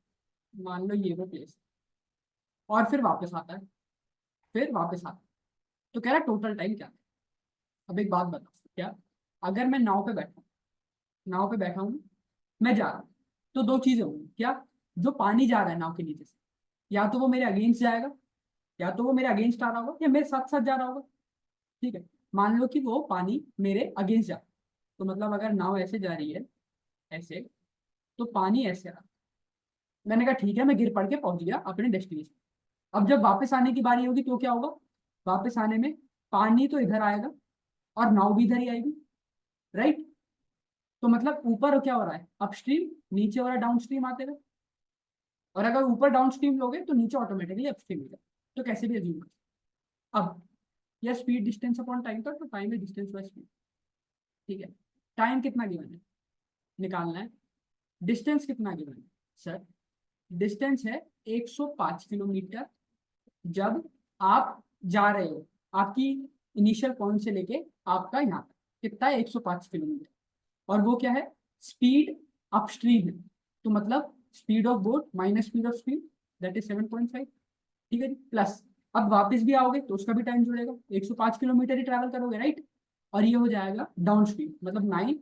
मान लो ये वो प्लेस, और फिर वापस आता है, फिर वापस आता है। तो कह रहा है टोटल टाइम क्या है। अब एक बात बताओ, क्या, अगर मैं नाव पे बैठा हूँ, नाव पे बैठा हूँ, मैं जा रहा हूँ, तो दो चीजें होंगी, क्या, जो पानी जा रहा है नाव के नीचे से, या तो वो मेरे अगेंस्ट जाएगा, या तो वो मेरे अगेंस्ट आ रहा होगा, या मेरे साथ साथ जा रहा होगा। ठीक है, मान लो कि वो पानी मेरे अगेंस्ट जा रहा है, तो मतलब अगर नाव ऐसे जा रही है, ऐसे, तो पानी ऐसे आ रहा है। मैंने कहा ठीक है, मैं गिर पड़ के पहुंच गया अपने डेस्टिनेशन। अब जब वापस आने की बारी होगी तो क्या होगा, वापस आने में पानी तो इधर आएगा और नाव भी इधर ही आएगी, राइट। तो मतलब ऊपर क्या हो रहा है, अपस्ट्रीम, नीचे हो रहा है डाउनस्ट्रीम आते हुए। और अगर ऊपर डाउनस्ट्रीम लोगे तो नीचे ऑटोमेटिकली अपस्ट्रीम हो जाए, तो कैसे भी अज्यूम कर। अब यह स्पीड डिस्टेंस अपॉन टाइम था, तो टाइम है डिस्टेंस बाय स्पीड। ठीक है, टाइम कितना गिवन है, निकालना है। डिस्टेंस कितना गिवन है सर, डिस्टेंस है 105 किलोमीटर, जब आप जा रहे हो, आपकी इनिशियल पॉइंट से लेके आपका यहाँ तक कितना है, 105 किलोमीटर। और वो क्या है, स्पीड अपस्ट्रीम है, तो मतलब speed of boat minus speed of stream, that is 7.5। ठीक है जी, प्लस अब वापस भी आओगे तो उसका भी टाइम जुड़ेगा, 105 किलोमीटर ही ट्रैवल करोगे, राइट। और ये हो जाएगा डाउन स्ट्रीम, मतलब 9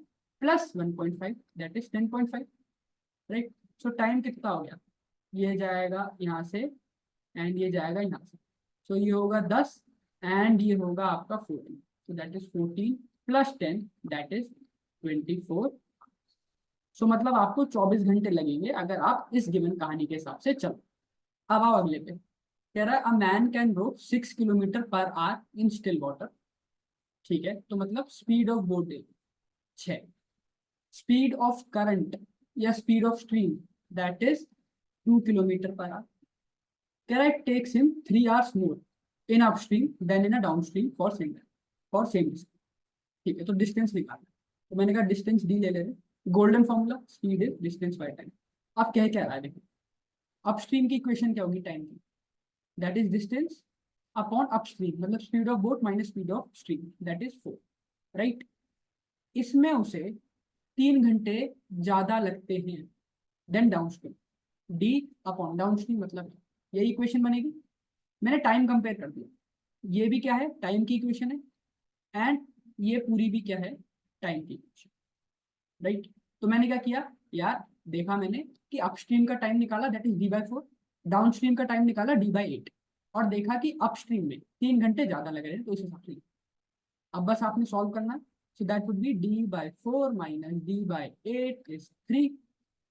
plus 1.5 that is 10.5, right. So time कितना हो गया, ये जाएगा यहाँ से एंड ये जाएगा यहाँ से, सो ये होगा 10 एंड ये होगा आपका 14, so that is 14 plus 10 that is 24। सो मतलब आपको 24 घंटे लगेंगे अगर आप इस गिवन कहानी के हिसाब से चलो। अब आओ अगले पे, कह रहा है a man can row 6 kilometre per hour in still water. ठीक है, तो मतलब स्पीड ऑफ बोट है 6, स्पीड ऑफ करंट या speed of stream that is 2 kilometre per hour. कह रहा है takes him 3 hours more in upstream than in a downstream for same, for same distance. ठीक है, तो डिस्टेंस निकालना, तो मैंने कहा डिस्टेंस डी ले ले रहे, golden formula, speed is distance by time. अब क्या रहा है देखो, अपस्ट्रीम की इक्वेशन क्या होगी टाइम की, that is distance upon upstream, मतलब speed of boat minus speed of stream, that is 4, right. इसमें उसे 3 घंटे ज्यादा लगते हैं then downstream, D upon downstream, मतलब यही इक्वेशन बनेगी। मैंने टाइम कंपेयर कर दिया, ये भी क्या है, टाइम की इक्वेशन है, एंड ये पूरी भी क्या है, टाइम की इक्वेशन, राइट। तो मैंने क्या किया यार, देखा मैंने कि अपस्ट्रीम का टाइम निकाला दैट इज d/4, डाउनस्ट्रीम का टाइम निकाला d/8, और देखा कि अपस्ट्रीम में 3 घंटे ज्यादा लग रहे हैं, तो इस हिसाब से अब बस आपने सॉल्व करना है। सो that would B d/4 minus d/8 is 3,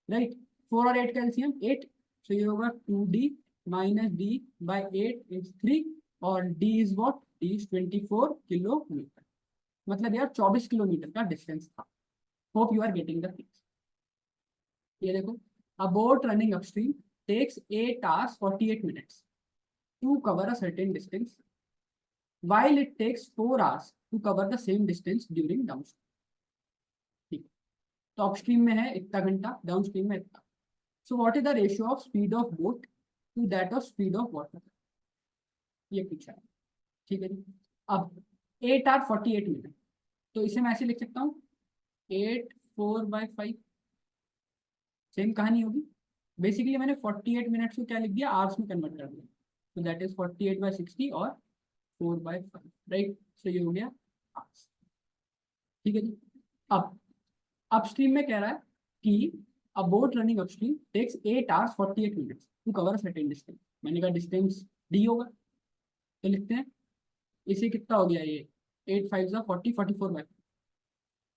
right. 4 और 8 का एलसीएम 8, सो ये होगा 2d माइनस d/8 इज 3, और d is what, d is 24 kilometre, मतलब यार 24 किलोमीटर का डिस्टेंस था। Hope you are getting the things. ये देखो, a boat running upstream takes 8 hours 48 minutes to cover a certain distance, while it takes 4 hours to cover the same distance during downstream। ठीक, तो upstream में है इतना घंटा, downstream में इतना। So what is the ratio of speed of boat to that of speed of water, ये पूछा है, ठीक है जी। अब 8 hour 48 minutes, तो इसे मैं ऐसे लिख सकता हूँ 8 4/5, सेम कहानी होगी। बेसिकली मैंने 48 मिनट्स को क्या लिख दिया, आवर्स में कन्वर्ट कर दिया, तो दैट इज 48/60 और 4/5, राइट। सो ये हो गया आवर्स, ठीक है जी। अब अपस्ट्रीम में कह रहा है कि a boat running upstream takes 8 hours 48 minutes to cover a certain distance. मैंने कहा डिस्टेंस डी होगा, तो लिखते हैं इसे, कितना हो गया ये, 8 5 40,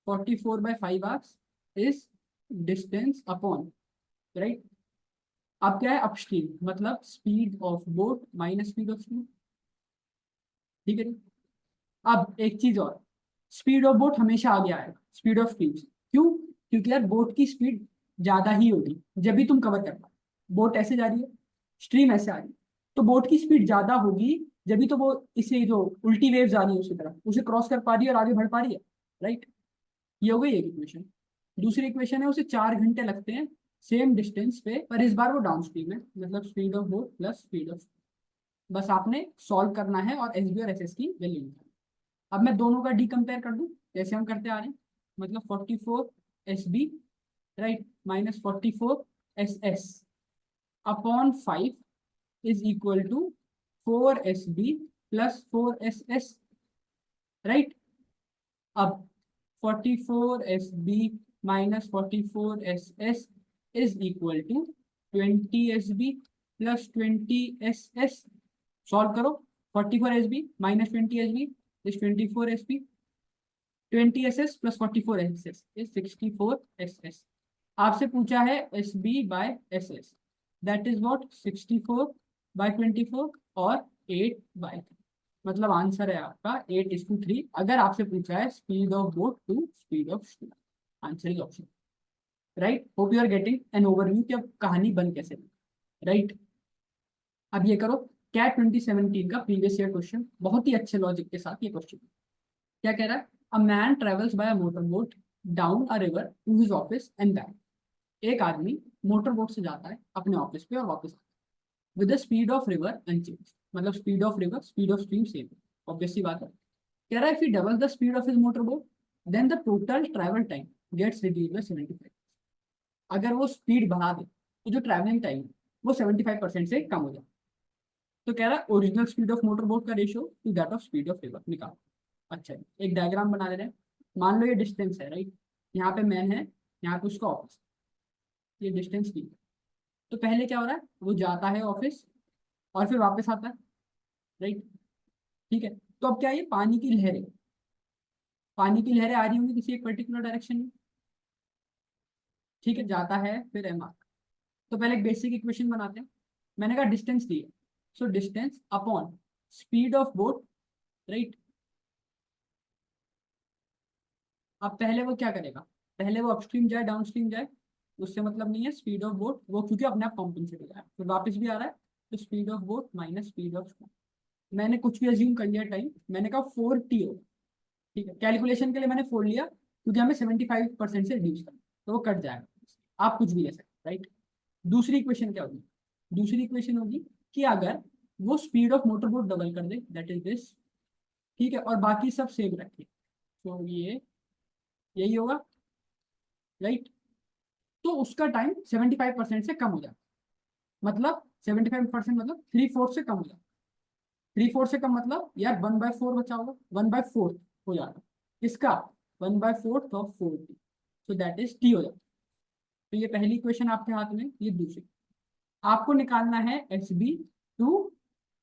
44/5 hours is distance upon, right. अब क्या है, अपस्ट्रीम मतलब speed of boat minus speed of stream, ठीक है। अब एक चीज और, स्पीड ऑफ बोट हमेशा आगे आएगा स्पीड ऑफ स्ट्रीम से, क्यों, क्योंकि यार बोट की स्पीड ज्यादा ही होगी जब भी तुम कवर कर पाओ। बोट ऐसे जा रही है, स्ट्रीम ऐसे आ रही है, तो बोट की स्पीड ज्यादा होगी जब भी तो वो इसे जो उल्टी वेव्स आ रही है उसकी तरफ, उसे क्रॉस कर पा रही है और आगे बढ़ पा रही है, राइट। ये हो गई एक इक्वेशन। दूसरी इक्वेशन है, उसे 4 घंटे लगते हैं सेम डिस्टेंस पे, पर इस बार वो डाउन स्ट्रीम है, मतलब speed of boat plus speed of, बस आपने सॉल्व करना है और एस बी और एस एस की वैल्यू निकालनी। अब मैं दोनों का डी कंपेयर कर दूं जैसे हम करते आ रहे हैं, मतलब 44 SB, right, minus 44 SS upon 5 is equal to 4 SB plus 4 SS, right. अब 44 SB minus 44 SS is equal to 20 SB plus 20 SS। Solve करो, 44 SB minus 20 SB is 24 SB, 20 SS plus 44 SS is 64 SS। आपसे पूछा है SB/SS, that is what, 64/24 और 8/3, मतलब answer है आपका 8:3। अगर आपसे पूछा है speed of boat to speed of stream, answer is option, right. Hope you are getting an overview कि अब कहानी बन कैसे, राइट। अब ये करो, कैट 2017 का प्रीवियस ईयर क्वेश्चन, बहुत ही अच्छे लॉजिक के साथ ये क्वेश्चन क्या कह रहा है, a man travels by a motor boat down a river to his office and back. एक आदमी मोटर बोट से जाता है अपने ऑफिस पे और वापस आता है with the speed of river unchange, मतलब speed of river speed of stream same, obviously बात है। कह रहा है if he double the speed of his motor boat then the total travel time gets reduced by 75। अगर वो speed बढ़ा दे तो जो ट्रैवलिंग टाइम है वो 75% से कम हो जाए। तो कह रहा है original speed of motor boat का ratio to that of speed of river निकालो। अच्छा, एक डायग्राम बना दे रहे हैं। मान लो ये डिस्टेंस है, राइट, यहाँ पे मैन है, यहाँ पे उसका ऑफिस, ये डिस्टेंस की। तो पहले क्या हो रहा है, वो जाता है ऑफिस और फिर वापस आता है, राइट, ठीक है। तो अब क्या, ये पानी की लहरें, पानी की लहरें आ रही होंगी किसी एक पर्टिकुलर डायरेक्शन में, ठीक है, जाता है फिर एम आर। तो पहले एक बेसिक इक्वेशन बनाते हैं। मैंने कहा डिस्टेंस दी है, so distance upon speed of boat, right. अब पहले वो क्या करेगा, पहले वो अपस्ट्रीम जाए डाउनस्ट्रीम जाए, उससे मतलब नहीं है, स्पीड ऑफ बोट वो क्योंकि अपने आप कॉम्पेंसेट हो जाए, फिर वापस भी आ रहा है, तो speed of boat minus speed of, मैंने कुछ भी अज्यूम कर लिया टाइम, मैंने कहा 4T हो, ठीक है, कैलकुलेशन के लिए मैंने 4 लिया, क्योंकि हमें 75% से रिड्यूस करना, तो वो कट जाएगा। आप कुछ भी ले सकते, राइट। दूसरी इक्वेशन क्या होगी? दूसरी इक्वेशन होगी कि अगर वो speed of motor boat double कर दे, दैट इज दिस, ठीक है, और बाकी सब सेम रखे, तो ये यही होगा, राइट। तो उसका टाइम 75% से कम हो जाता, मतलब 75% मतलब 3/4 से कम हो जाता। 3/4 से कम मतलब यार 1/4 बचा होगा, 1/4 हो जाता इसका, 1/4 of 40, so that is T हो जाता। तो ये पहली इक्वेशन आपके हाथ में, ये दूसरी। आपको निकालना है S B to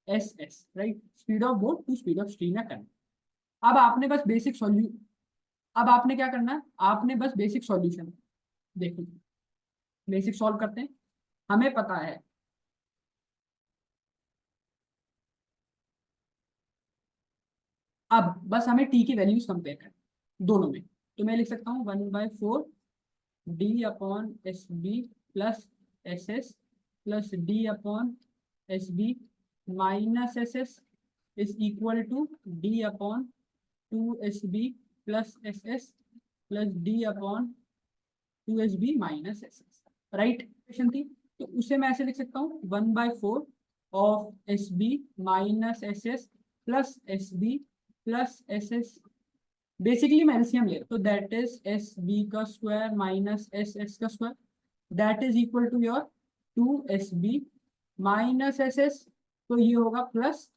S S, right, speed of boat to speed of stream या करंट। अब आपने बस बेसिक सॉल्यू अब आपने क्या करना है, आपने बस बेसिक सॉल्यूशन देखो, बेसिक सॉल्व करते हैं। हमें पता है, अब बस हमें टी की वैल्यूज कंपेयर करनी दोनों में। तो मैं लिख सकता हूँ 1/4 D upon S B plus S S plus D upon S B minus S S is equal to D upon 2SB plus S S plus D upon 2SB minus S S, right equation थी। तो उसे मैं ऐसे लिख सकता हूँ 1/4 of S B minus S S plus S B plus S S. Basically मैं LCM ले रहा हूं, तो दैट इज एस बी का स्क्वायर माइनस एस एस का square, that is equal to your 2SB minus S S, तो ये होगा plus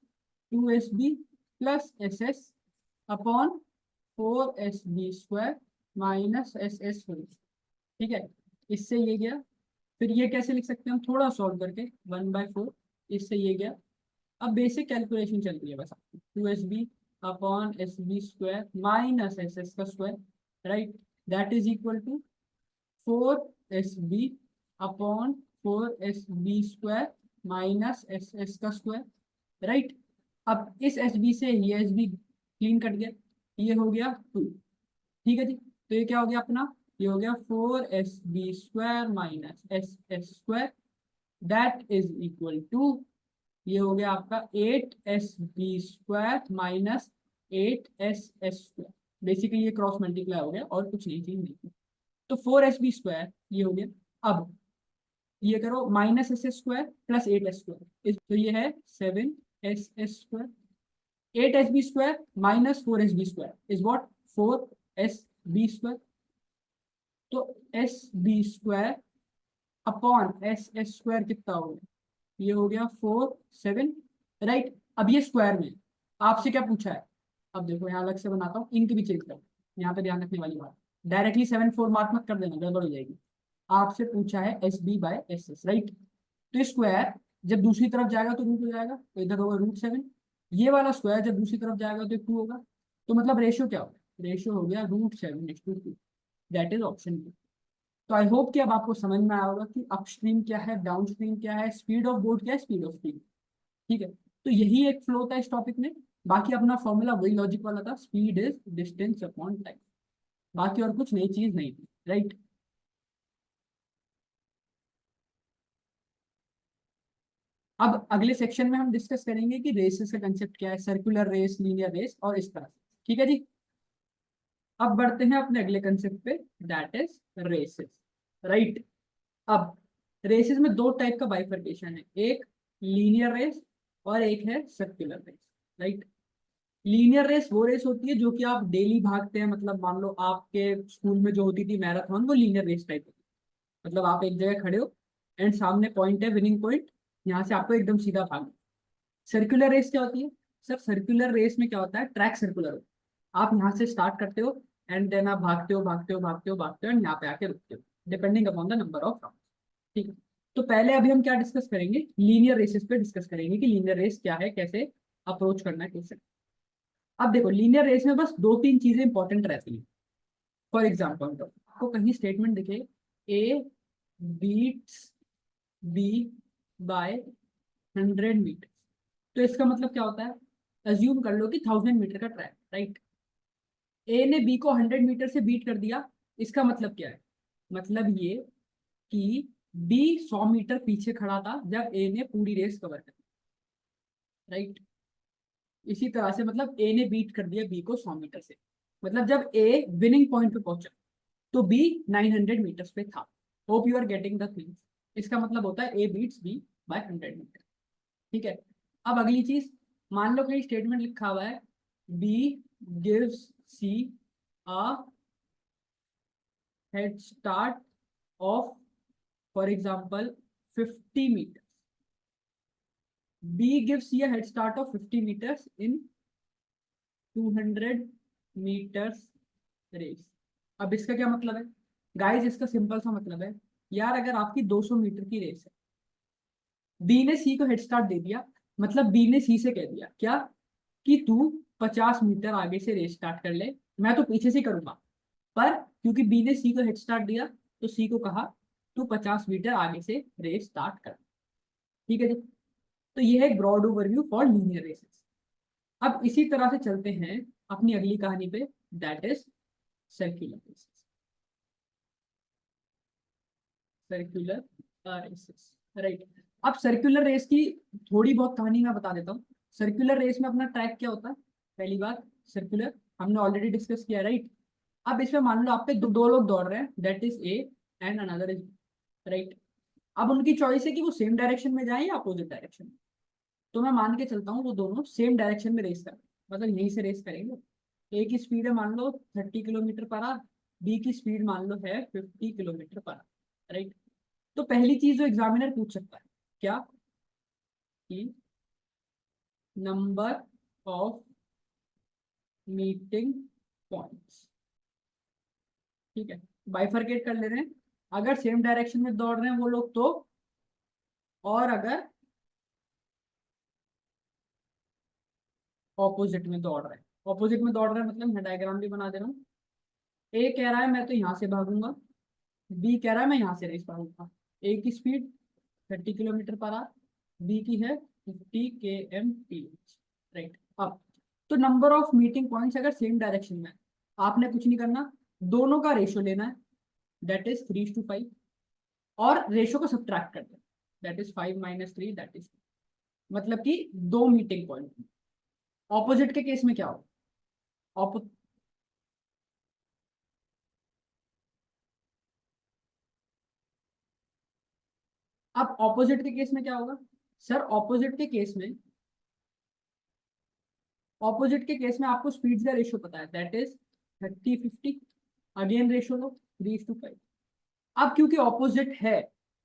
2SB plus S S upon 4SB square minus S S, ठीक है। इससे ये गया, फिर ये कैसे लिख सकते हैं हम, थोड़ा सॉल्व करके 1/4, इससे ये गया। अब बेसिक कैलकुलेशन चल रही है बस आपकी, 2SB upon S B square minus S S का square, right, that is equal to 4SB upon 4SB square minus S S का स्क्वायर, राइट। अब इस एस बी से ये एस बी क्लीन कट गया, ये हो गया 2, ठीक है जी। तो ये क्या हो गया अपना, ये हो गया 4SB square minus S S square, that is equal to, ये हो गया आपका 8SB square minus 8SS square. Basically ये क्रॉस मल्टीप्लाई हो गया और कुछ नहीं, चीज नहीं। तो 4SB स्क्वायर ये हो गया। अब ये करो minus S S square plus 8S square, तो ये है 7SS square. 8SB square minus 4SB square is what, 4SB square. तो SB square upon SS square कितना हो गया, ये हो गया 4 7, राइट। अब ये स्क्वायर में आपसे क्या पूछा है, अब देखो यहाँ अलग से बनाता हूँ, इंक भी चेंज कर, यहाँ पे ध्यान रखने वाली बात, डायरेक्टली 7 4 मार्क मत कर देना, गड़बड़ हो जाएगी। आपसे पूछा है SB/SS, राइट। तो स्क्वायर जब दूसरी तरफ जाएगा तो रूट हो जाएगा, तो इधर होगा √7। ये वाला स्क्वायर जब दूसरी तरफ जाएगा तो 2 होगा, तो मतलब रेशियो क्या होगा, रेशियो हो गया √7:2, दैट इज ऑप्शन बी। तो आई होप कि अब आपको समझ में आया होगा कि अपस्ट्रीम क्या है, डाउनस्ट्रीम क्या है, स्पीड ऑफ बोट क्या है, स्पीड ऑफ स्ट्रीम, ठीक है। तो यही एक फ्लो था इस टॉपिक में। बाकी अपना फॉर्मूला वही लॉजिक वाला था, speed is distance upon time, बाकी और कुछ नई चीज नहीं थी, राइट। अब अगले सेक्शन में हम डिस्कस करेंगे कि रेसेस का कंसेप्ट क्या है, सर्कुलर रेस, लीनियर रेस और इस तरह से, ठीक है जी। अब बढ़ते हैं अपने अगले कंसेप्ट पे, दैट इज रेसेस, राइट। अब रेसेस में दो टाइप का बाइफर्केशन है, एक लीनियर रेस और एक है circular race, right. Linear race वो रेस होती है जो कि आप डेली भागते हैं, मतलब मान लो आपके स्कूल में जो होती थी मैराथन, वो लीनियर रेस टाइप होती है। मतलब आप एक जगह खड़े हो एंड सामने पॉइंट है, विनिंग पॉइंट, यहाँ से आपको एकदम सीधा भागना। सर्कुलर रेस क्या होती है, सर सर्कुलर रेस में क्या होता है, ट्रैक सर्कुलर होता है। आप यहाँ से स्टार्ट करते हो एंड देन आप भागते हो भागते हो भागते हो भागते हो एंड यहाँ पे आके रुकते हो, depending upon the number of round, ठीक है। तो पहले अभी हम क्या डिस्कस करेंगे, लीनियर रेसेस पे डिस्कस करेंगे कि लीनियर रेस क्या है, कैसे अप्रोच करना है क्वेश्चन। अब देखो लीनियर रेस में बस 2 3 चीजें इंपॉर्टेंट रहती हैं। फॉर एग्जाम्पल तो आपको कहीं स्टेटमेंट दिखे, A beats B by 100 metre, तो इसका मतलब क्या होता है, अज्यूम कर लो कि 1000 मीटर का ट्रैक, राइट। ए ने बी को 100 मीटर से बीट कर दिया, इसका मतलब क्या है, मतलब ये कि बी 100 मीटर पीछे खड़ा था जब ए ने पूरी रेस कवर कर दी, राइट। इसी तरह से मतलब ए ने बीट कर दिया बी को 100 मीटर से, मतलब जब ए विनिंग पॉइंट पे पहुंचा तो बी 900 मीटर्स पे था। Hope you are getting the things. इसका मतलब होता है A beats B by 100 metre. ठीक है। अब अगली चीज, मान लो कहीं स्टेटमेंट लिखा हुआ है B gives C a head start of for example 50 metre. B gives C a head start of 50 metres in 200 metres race. अब इसका क्या मतलब है गाइस? इसका सिंपल सा मतलब है, यार अगर आपकी 200 मीटर की रेस है, बी ने सी को हेड स्टार्ट दे दिया, मतलब बी ने सी से कह दिया क्या कि तू 50 मीटर आगे से रेस स्टार्ट कर ले, मैं तो पीछे से करूंगा। पर क्योंकि बी ने सी को हेड स्टार्ट दिया तो सी को कहा तू 50 मीटर आगे से रेस स्टार्ट कर। ठीक है जी। तो ये है एक broad overview for linear races. अब इसी तरह से चलते हैं अपनी अगली कहानी पे, that is circular races. Circular races, right. अब सर्कुलर रेस की थोड़ी बहुत कहानी मैं बता देता हूँ। सर्कुलर रेस में अपना ट्रैक क्या होता है? पहली बात, सर्कुलर हमने ऑलरेडी डिस्कस किया, राइट। अब इसमें मान लो आप पे दो लोग दौड़ रहे हैं, that is A and another is, right. अब उनकी चॉइस है कि वो सेम डायरेक्शन में जाए या अपोजिट डायरेक्शन में। तो मैं मान के चलता हूँ वो दोनों सेम डायरेक्शन में रेस कर, मतलब यहीं से रेस करेंगे। ए की स्पीड है मान लो 30 किलोमीटर पर आवर, बी की स्पीड मान लो है 50 किलोमीटर पर आवर, राइट। तो पहली चीज जो एग्जामिनर पूछ सकता है क्या, कि नंबर ऑफ मीटिंग पॉइंट्स। ठीक है, बाइफरकेट कर ले रहे हैं। अगर सेम डायरेक्शन में दौड़ रहे हैं वो लोग तो, और अगर ऑपोजिट में दौड़ रहे हैं, ऑपोजिट में दौड़ रहे हैं मतलब मैं डायग्राम भी बना दे रहा हूँ। ए कह रहा है मैं तो यहाँ से भागूंगा, बी कह रहा है मैं यहाँ से रेस भागूंगा। ए की speed 30 kilometre per hour, B की है 50 km/h, राइट। अब तो नंबर ऑफ मीटिंग पॉइंट्स अगर सेम डायरेक्शन में है, आपने कुछ नहीं करना, दोनों का रेशो लेना है, दैट इज 3:5, और रेशो को सब्ट्रैक्ट कर देना, दैट इज 5 - 3, दैट इज, मतलब कि दो मीटिंग पॉइंट। ऑपोजिट के केस में क्या होगा? अब ऑपोजिट के केस में क्या होगा? सर ऑपोजिट के केस में, ऑपोजिट के केस में आपको स्पीड का रेशियो पता है, दैट इज 30-50। अगेन रेशियो लो 3:5। अब क्योंकि ऑपोजिट है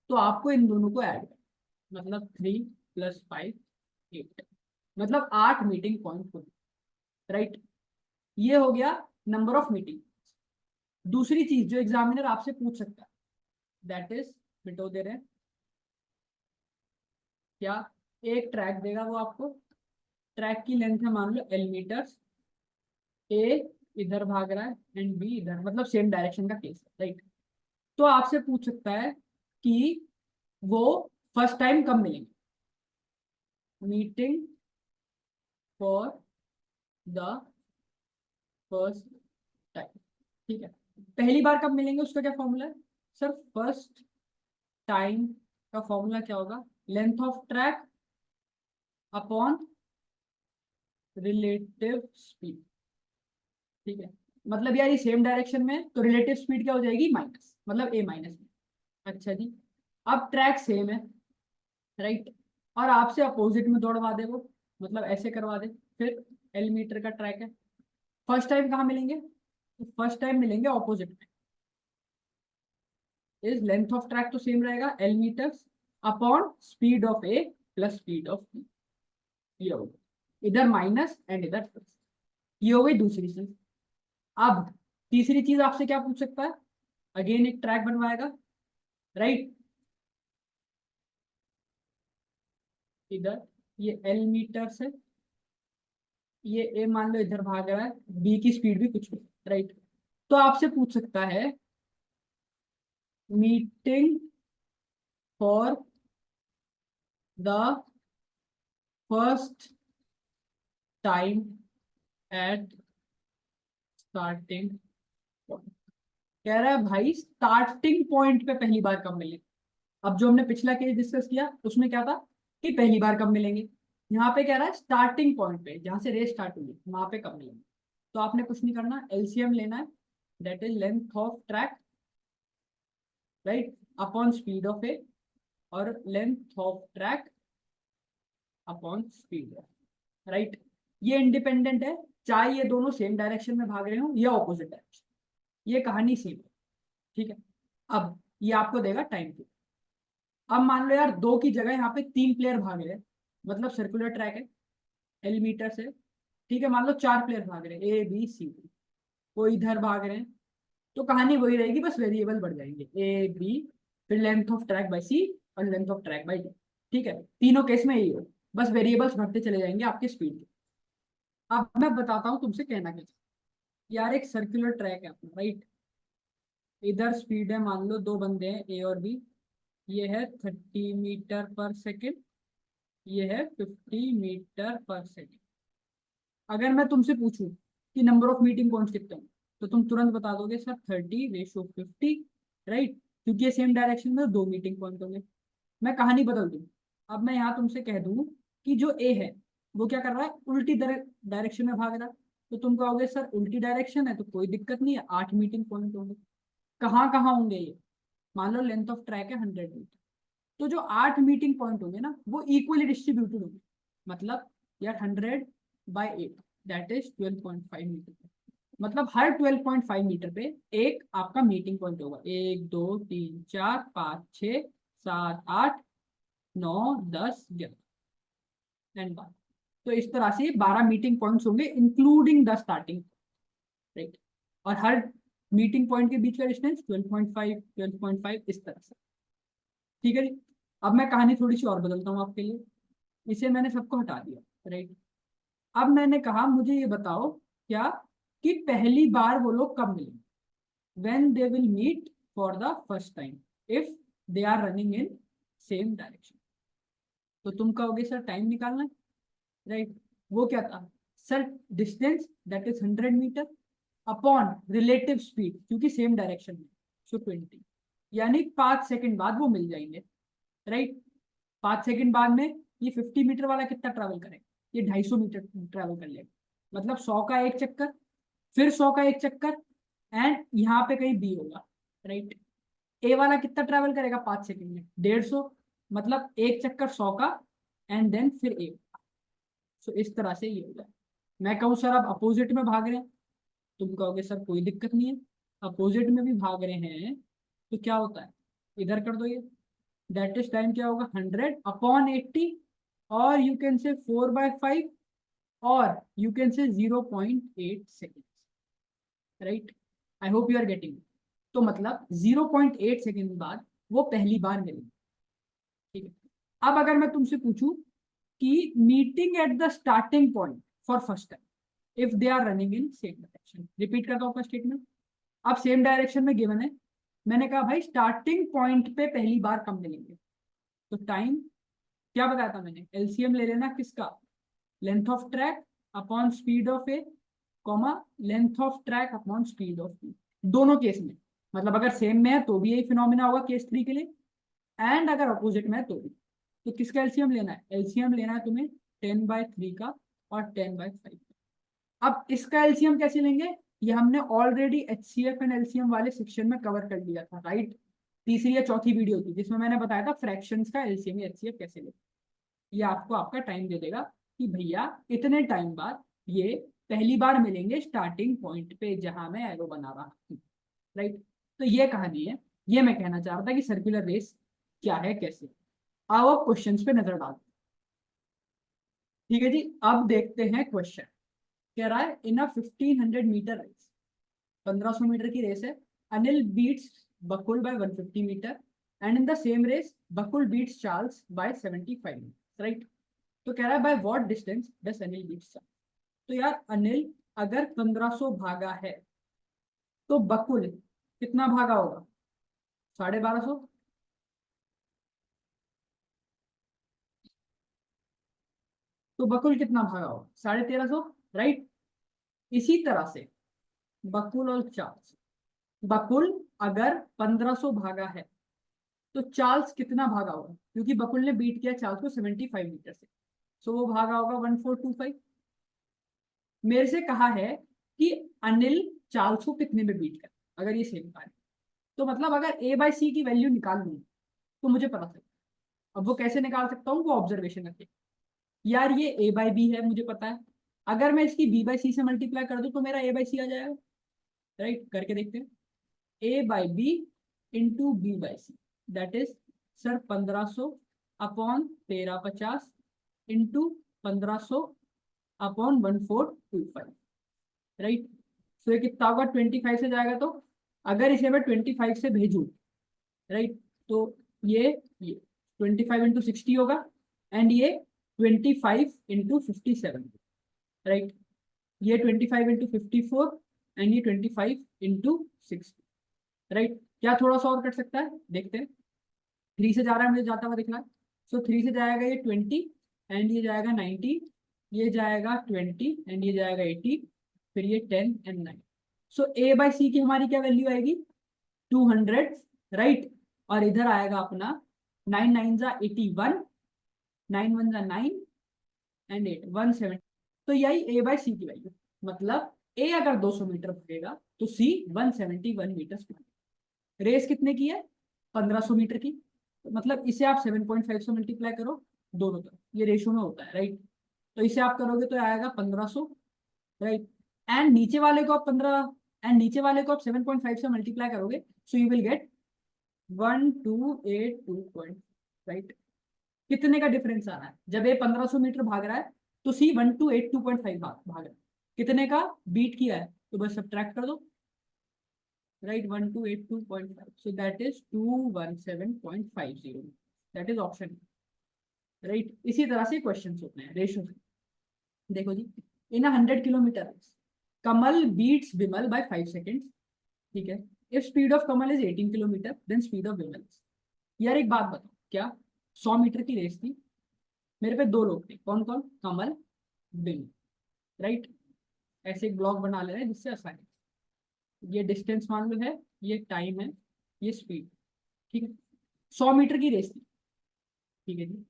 तो आपको इन दोनों को ऐड करना, मतलब 3 + 5 8, मतलब 8 मीटिंग पॉइंट हो, राइट। ये हो गया नंबर ऑफ मीटिंग। दूसरी चीज जो एग्जामिनर आपसे पूछ सकता है, दैट इज, बिटो दे रहे हैं क्या, एक ट्रैक देगा वो आपको, ट्रैक की लेंथ है मान लो L मीटर्स, ए इधर भाग रहा है एंड बी इधर, मतलब सेम डायरेक्शन का केस है, राइट। तो आपसे पूछ सकता है कि वो फर्स्ट टाइम कब मिलेंगे, meeting for the first time. ठीक है, पहली बार कब मिलेंगे उसका क्या फॉर्मूला है? सर फर्स्ट टाइम का फॉर्मूला क्या होगा? Length of track upon relative speed. ठीक है, मतलब यार ये सेम डायरेक्शन में तो रिलेटिव स्पीड क्या हो जाएगी? माइनस, मतलब ए माइनस में। अच्छा जी, अब ट्रैक सेम है, राइट, और आपसे अपोजिट में दौड़वा दे वो, मतलब ऐसे करवा दे, फिर L मीटर का ट्रैक है। फर्स्ट टाइम कहाँ मिलेंगे? तो फर्स्ट टाइम मिलेंगे ऑपोजिट में, इज लेंथ ऑफ ट्रैक तो सेम रहेगा L metres upon speed of A plus speed of B. ये होगा, इधर माइनस एंड इधर प्लस। ये हो गई दूसरी चीज। अब तीसरी चीज आपसे क्या पूछ सकता है? अगेन एक ट्रैक बनवाएगा, राइट। इधर ये L मीटर्स है, ये ए मान लो इधर भाग रहा है, बी की स्पीड भी कुछ नहीं, राइट। तो आपसे पूछ सकता है meeting for the first time at starting point. कह रहा है भाई स्टार्टिंग पॉइंट पे पहली बार कब मिले। अब जो हमने पिछला केस डिस्कस किया उसमें क्या था कि पहली बार कब मिलेंगे, यहाँ पे कह रहा है स्टार्टिंग पॉइंट पे जहां से रेस स्टार्ट हुई वहां पे कब मिलेंगे। तो आपने कुछ नहीं करना, एलसीएम लेना है, that is length of track, right, upon speed of A, और length of track upon speed of, right. ये इंडिपेंडेंट है, चाहे ये दोनों सेम डायरेक्शन में भाग रहे हो या ऑपोजिट डायरेक्शन, ये कहानी सेम है, ठीक है। अब ये आपको देगा टाइम टू। अब मान लो यार दो की जगह यहाँ पे तीन प्लेयर भाग रहे हैं, मतलब सर्कुलर ट्रैक है, एल मीटर से, ठीक है। मान लो चार प्लेयर भाग रहे हैं, ए बी सी डी, वो इधर भाग रहे हैं, तो कहानी वही रहेगी, बस वेरिएबल बढ़ जाएंगे, ए बी, फिर लेंथ ऑफ ट्रैक बाई सी और length of track by D, ठीक है। तीनों केस में यही हो, बस वेरिएबल्स बढ़ते चले जाएंगे आपके स्पीड के। अब मैं बताता हूँ तुमसे कहना क्या यार, एक सर्कुलर ट्रैक है अपना, राइट। इधर स्पीड है, मान लो दो बंदे हैं ए और बी, ये है 30 मीटर पर सेकेंड, ये है 50 मीटर पर सेकेंड। अगर मैं तुमसे पूछूं कि नंबर ऑफ मीटिंग पॉइंट्स कितने हैं, तो तुम तुरंत बता दोगे सर 30/50, राइट, क्योंकि ये सेम डायरेक्शन में दो मीटिंग पॉइंट होंगे। मैं कहानी बदल दूं, अब मैं यहाँ तुमसे कह दूं कि जो ए है वो क्या कर रहा है, उल्टी डायरेक्शन में भाग रहा है, तो तुम कहोगे सर उल्टी डायरेक्शन है तो कोई दिक्कत नहीं है, 8 मीटिंग पॉइंट होंगे। कहाँ कहाँ होंगे ये, मान लो लेंथ ऑफ ट्रैक है 100 मीटर, तो जो 8 मीटिंग पॉइंट होंगे ना वो इक्वली डिस्ट्रीब्यूटेड होंगे, मतलब यार 100/8, दैट इज 12.5 मीटर, मतलब हर 12.5 मीटर पे एक आपका मीटिंग पॉइंट होगा, 1 2 3 4 5 6 7 8 9 10 11 एंड 12। तो इस तरह से 12 मीटिंग पॉइंट्स होंगे इंक्लूडिंग द स्टार्टिंग, राइट। और हर मीटिंग पॉइंट के बीच का डिस्टेंस 12.5 इस तरह से, ठीक है जी। अब मैं कहानी थोड़ी सी और बदलता हूँ आपके लिए, इसे मैंने सबको हटा दिया, राइट। अब मैंने कहा मुझे ये बताओ क्या, कि पहली बार वो लोग कब मिलेंगे, when they will meet for the first time if they are running in same direction। तो तुम कहोगे सर टाइम निकालना है, राइट। वो क्या था sir, distance that is 100 metre upon relative speed, क्योंकि सेम डायरेक्शन में, सो 20, यानी 5 सेकंड बाद वो मिल जाएंगे, राइट। 5 सेकंड बाद में ये 50 मीटर वाला कितना ट्रैवल करेगा, ये 250 मीटर ट्रैवल कर लेगा, मतलब 100 का एक चक्कर, फिर 100 का एक चक्कर, एंड यहाँ पे कहीं बी होगा, राइट। ए वाला कितना ट्रैवल करेगा 5 सेकंड में, 150, मतलब एक चक्कर 100 का, एंड देन फिर ए। सो इस तरह से ये होगा। मैं कहूँ सर अब अपोजिट में भाग रहे हैं, तुम कहोगे सर कोई दिक्कत नहीं है, अपोजिट में भी भाग रहे हैं तो क्या होता है, इधर कर दो ये, दैट इज टाइम क्या होगा 100/80, और यू कैन से 4/5, और you can say 0.8 second, right. I hope you are getting. तो मतलब 0.8 सेकेंड बाद वो पहली बार मिलेंगे, ठीक है। अब अगर मैं तुमसे पूछूं कि meeting at the starting point for first time if they are running in same direction, repeat करता हूँ आपका स्टेटमेंट। अब सेम डायरेक्शन में गिवन है, मैंने कहा भाई स्टार्टिंग पॉइंट पे पहली बार कब मिलेंगे, तो टाइम क्या बताया था मैंने, एलसीएम ले लेना किसका, length of track upon speed of A, comma length of track upon speed of B, दोनों केस में, मतलब अगर सेम में है तो भी यही फिनोमिना होगा केस 3 के लिए, एंड अगर अपोजिट में है तो भी। तो किसका एलसीएम लेना है, एलसीएम लेना है तुम्हें 10/3 का और 10/5 का। अब इसका एलसीएम कैसे लेंगे, ये हमने ऑलरेडी एचसीएफ एंड एलसीएम वाले सेक्शन में कवर कर लिया था, राइट। तीसरी या चौथी वीडियो थी जिसमें मैंने बताया था फ्रैक्शंस का एलसीएम या एचसीएफ कैसे लें। ये आपको आपका टाइम दे देगा कि भैया इतने टाइम बाद ये पहली बार मिलेंगे स्टार्टिंग पॉइंट पे जहां मैं एरो बना रहा हूँ, राइट। तो ये कहानी है, ये मैं कहना चाह रहा था कि सर्कुलर रेस क्या है कैसे। आओ अब क्वेश्चंस पे नजर डालते हैं, ठीक है जी। अब देखते हैं क्वेश्चन, कह रहा है in a 1500 metre race, 1500 metre की रेस है, Anil beats Bakul by 150 metre, and in the same race Bakul beats Charles by 75 metre, right. तो कह रहा है by what distance does Anil beats Charles. तो यार अनिल अगर 1500 भागा है तो बकुल कितना भागा होगा, 1250। तो बकुल कितना भागा होगा, 1350, राइट। इसी तरह से बकुल और चार्ल्स, बकुल अगर 1500 भागा है तो चार्ल्स कितना भागा होगा, क्योंकि बकुल ने बीट किया चार्ल्स को 75 मीटर से, सो वो भागा होगा 1425। मेरे से कहा है कि अनिल चार्ल्स को कितने में बीट कर, अगर ये सेम कार्य, तो मतलब अगर ए बाई सी की वैल्यू निकाल लूँ तो मुझे पता चल। अब वो कैसे निकाल सकता हूँ, वो ऑब्जर्वेशन करके। यार ये ए बाई बी है मुझे पता है, अगर मैं इसकी बी बाई सी से मल्टीप्लाई कर दूं तो मेरा ए बाई सी आ जाएगा। राइट, करके देखते हैं। A by B into B by C, that is sir 1500 upon 1350 into 1500 upon 1425। Right, so ये कितना होगा, 25 से जाएगा। तो अगर इसे मैं 25 से भेजूं, राइट, तो ये 25 इंटू 60 होगा, एंड ये 25 इंटू 57। राइट, ये 25 इंटू 54 एंड ये 25 इंटू 60। राइट, क्या थोड़ा सा और कट सकता है, देखते हैं। 3 से जा रहा है, मुझे जाता हुआ दिख रहा है। सो 3 से जाएगा ये 20, एंड ये जाएगा 90, ये जाएगा 20 एंड ये जाएगा 80, फिर ये 10 एंड 9। सो ए बाई सी की हमारी क्या वैल्यू आएगी, 200। राइट, और इधर आएगा अपना 9 9 जा 81, 9 1 जा 9 एंड 8 170। तो यही ए बाई सी की वैल्यू, मतलब ए अगर 200 मीटर भागेगा तो सी 171 मीटर। रेस कितने की है, 1500 मीटर की। तो मतलब इसे आप 7.5 से मल्टीप्लाई करो दोनों तरफ, ये रेशियो में होता है। राइट, तो इसे आप करोगे तो आएगा 1500। राइट, एंड नीचे वाले को आप 15, एंड नीचे वाले को आप 7.5 से मल्टीप्लाई करोगे, so you will gate 1282 right. कितने का डिफरेंस आ रहा है, जब ये 1500 मीटर भाग रहा है तो सी 1282.5 भाग रहा है। कितने का बीट किया है, तो बस सब्ट्रैक्ट कर दो। Right, 1282.5, so that is 217.50, that is option. Right, इसी तरह से क्वेश्चन होते हैं रेशियो से। देखो जी, in 100 kilometre Kamal beats Vimal by 5 seconds. ठीक है, if speed of Kamal is 18 kilometre then speed of Vimal. यार एक बात बताओ, क्या 100 मीटर की रेस थी, मेरे पे दो लोग थे, कौन कौन, कमल, विमल। राइट, ऐसे एक ब्लॉक बना ले रहे हैं जिससे आसानी, ये डिस्टेंस मान लो है, ये टाइम है, ये स्पीड। ठीक है, 100 मीटर की रेस थी। ठीक है जी,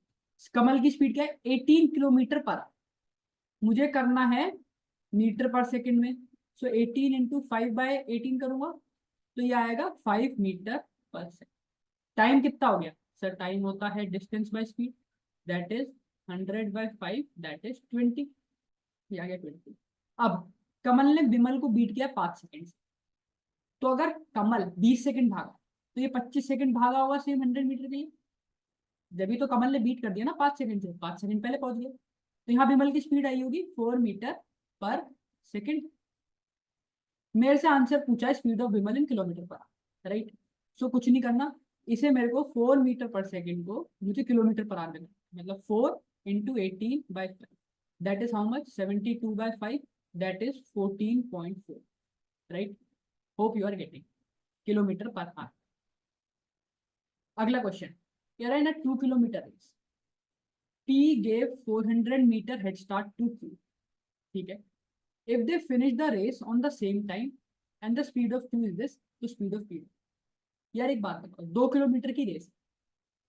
कमल की स्पीड क्या है, 18 किलोमीटर पर आवर। मुझे करना है मीटर पर सेकंड में, सो 18 इंटू 5/18 करूंगा तो ये आएगा 5 मीटर पर सेकंड। टाइम कितना हो गया सर, टाइम होता है distance by speed, that is 100/5, that is 20। ये आ गया 20। अब कमल ने विमल को बीट किया 5 सेकंड से, तो अगर कमल 20 सेकंड भागा तो ये 25 सेकंड भागा होगा सेम 100 मीटर के लिए। जब भी तो कमल ने बीट कर दिया ना 5 सेकंड से, 5 सेकंड पहले पहुंच गया, तो यहाँ विमल की स्पीड आई होगी 4 मीटर पर सेकंड। मेरे से आंसर पूछा है speed of Vimal in kilometre per hour. Right, so कुछ नहीं करना, इसे मेरे को 4 मीटर पर सेकंड को मुझे किलोमीटर पर आवर देना, मतलब 4 into 18/5, that is how much, 72/5, that is 14.4। Right, hope you are getting, kilometre per hour. अगला क्वेश्चन, कह रहा है ना 2 kilometre race, P gave 400 meter head start to Q. ठीक है, if they finish the race on the same time and the speed of Q is this, तो speed of P। यार एक बात बताओ, 2 किलोमीटर की रेस,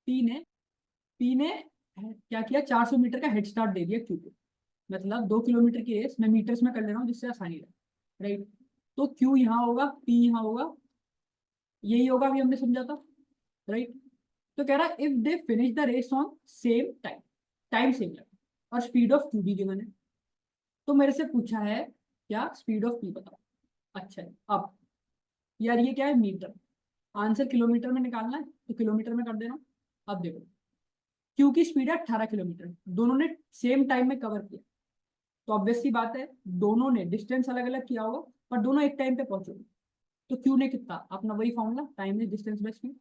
P ने क्या किया, 400 मीटर का हेड स्टार्ट दे दिया Q को। मतलब 2 किलोमीटर की रेस मैं मीटर्स में कर ले रहा हूँ जिससे आसानी रहे। राइट, तो Q यहाँ होगा, P यहाँ होगा, यही होगा, अभी हमने समझा था। राइट, तो कह रहा है if they finish the race on same time, time same लगा, और स्पीड ऑफ क्यू भी गिवन है, तो मेरे से पूछा है क्या स्पीड ऑफ क्यू बताओ। अच्छा, अब यार ये क्या है, मीटर, आंसर किलोमीटर में निकालना है तो किलोमीटर में कर देना। अब देखो, क्यू की स्पीड है 18 किलोमीटर, दोनों ने सेम टाइम में कवर किया, तो ऑब्वियसली बात है दोनों ने डिस्टेंस अलग अलग किया होगा पर दोनों एक टाइम पे पहुंचे। तो क्यू ने कितना, अपना वही formula, time is distance by speed.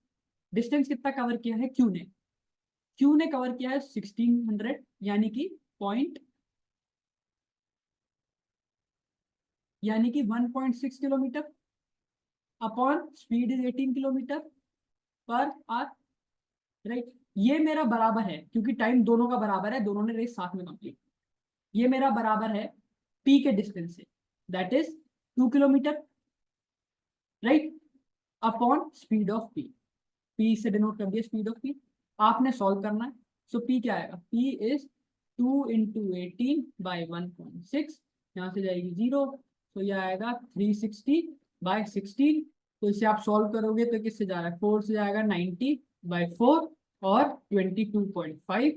Distance कितना कवर किया है क्यू ने कवर किया है 1600, यानी कि पॉइंट, यानी कि 1.6 kilometre, upon speed is 18 kilometre per hour. Right, ये मेरा बराबर है क्योंकि टाइम दोनों का बराबर है, दोनों ने रेस साथ में कंप्लीट, ये मेरा बराबर है पी के डिस्टेंस से, that is 2 kilometre. Right, upon speed of P, P से डिनोट कर दिया स्पीड ऑफ पी। आपने सॉल्व करना है, सो पी क्या आएगा, पी इज 2 इंटू 18/1.6, यहाँ से जाएगी 0, तो ये आएगा 360/16। तो इसे आप सॉल्व करोगे तो किससे जा रहा है, 4 से जाएगा 90/4 और 22.5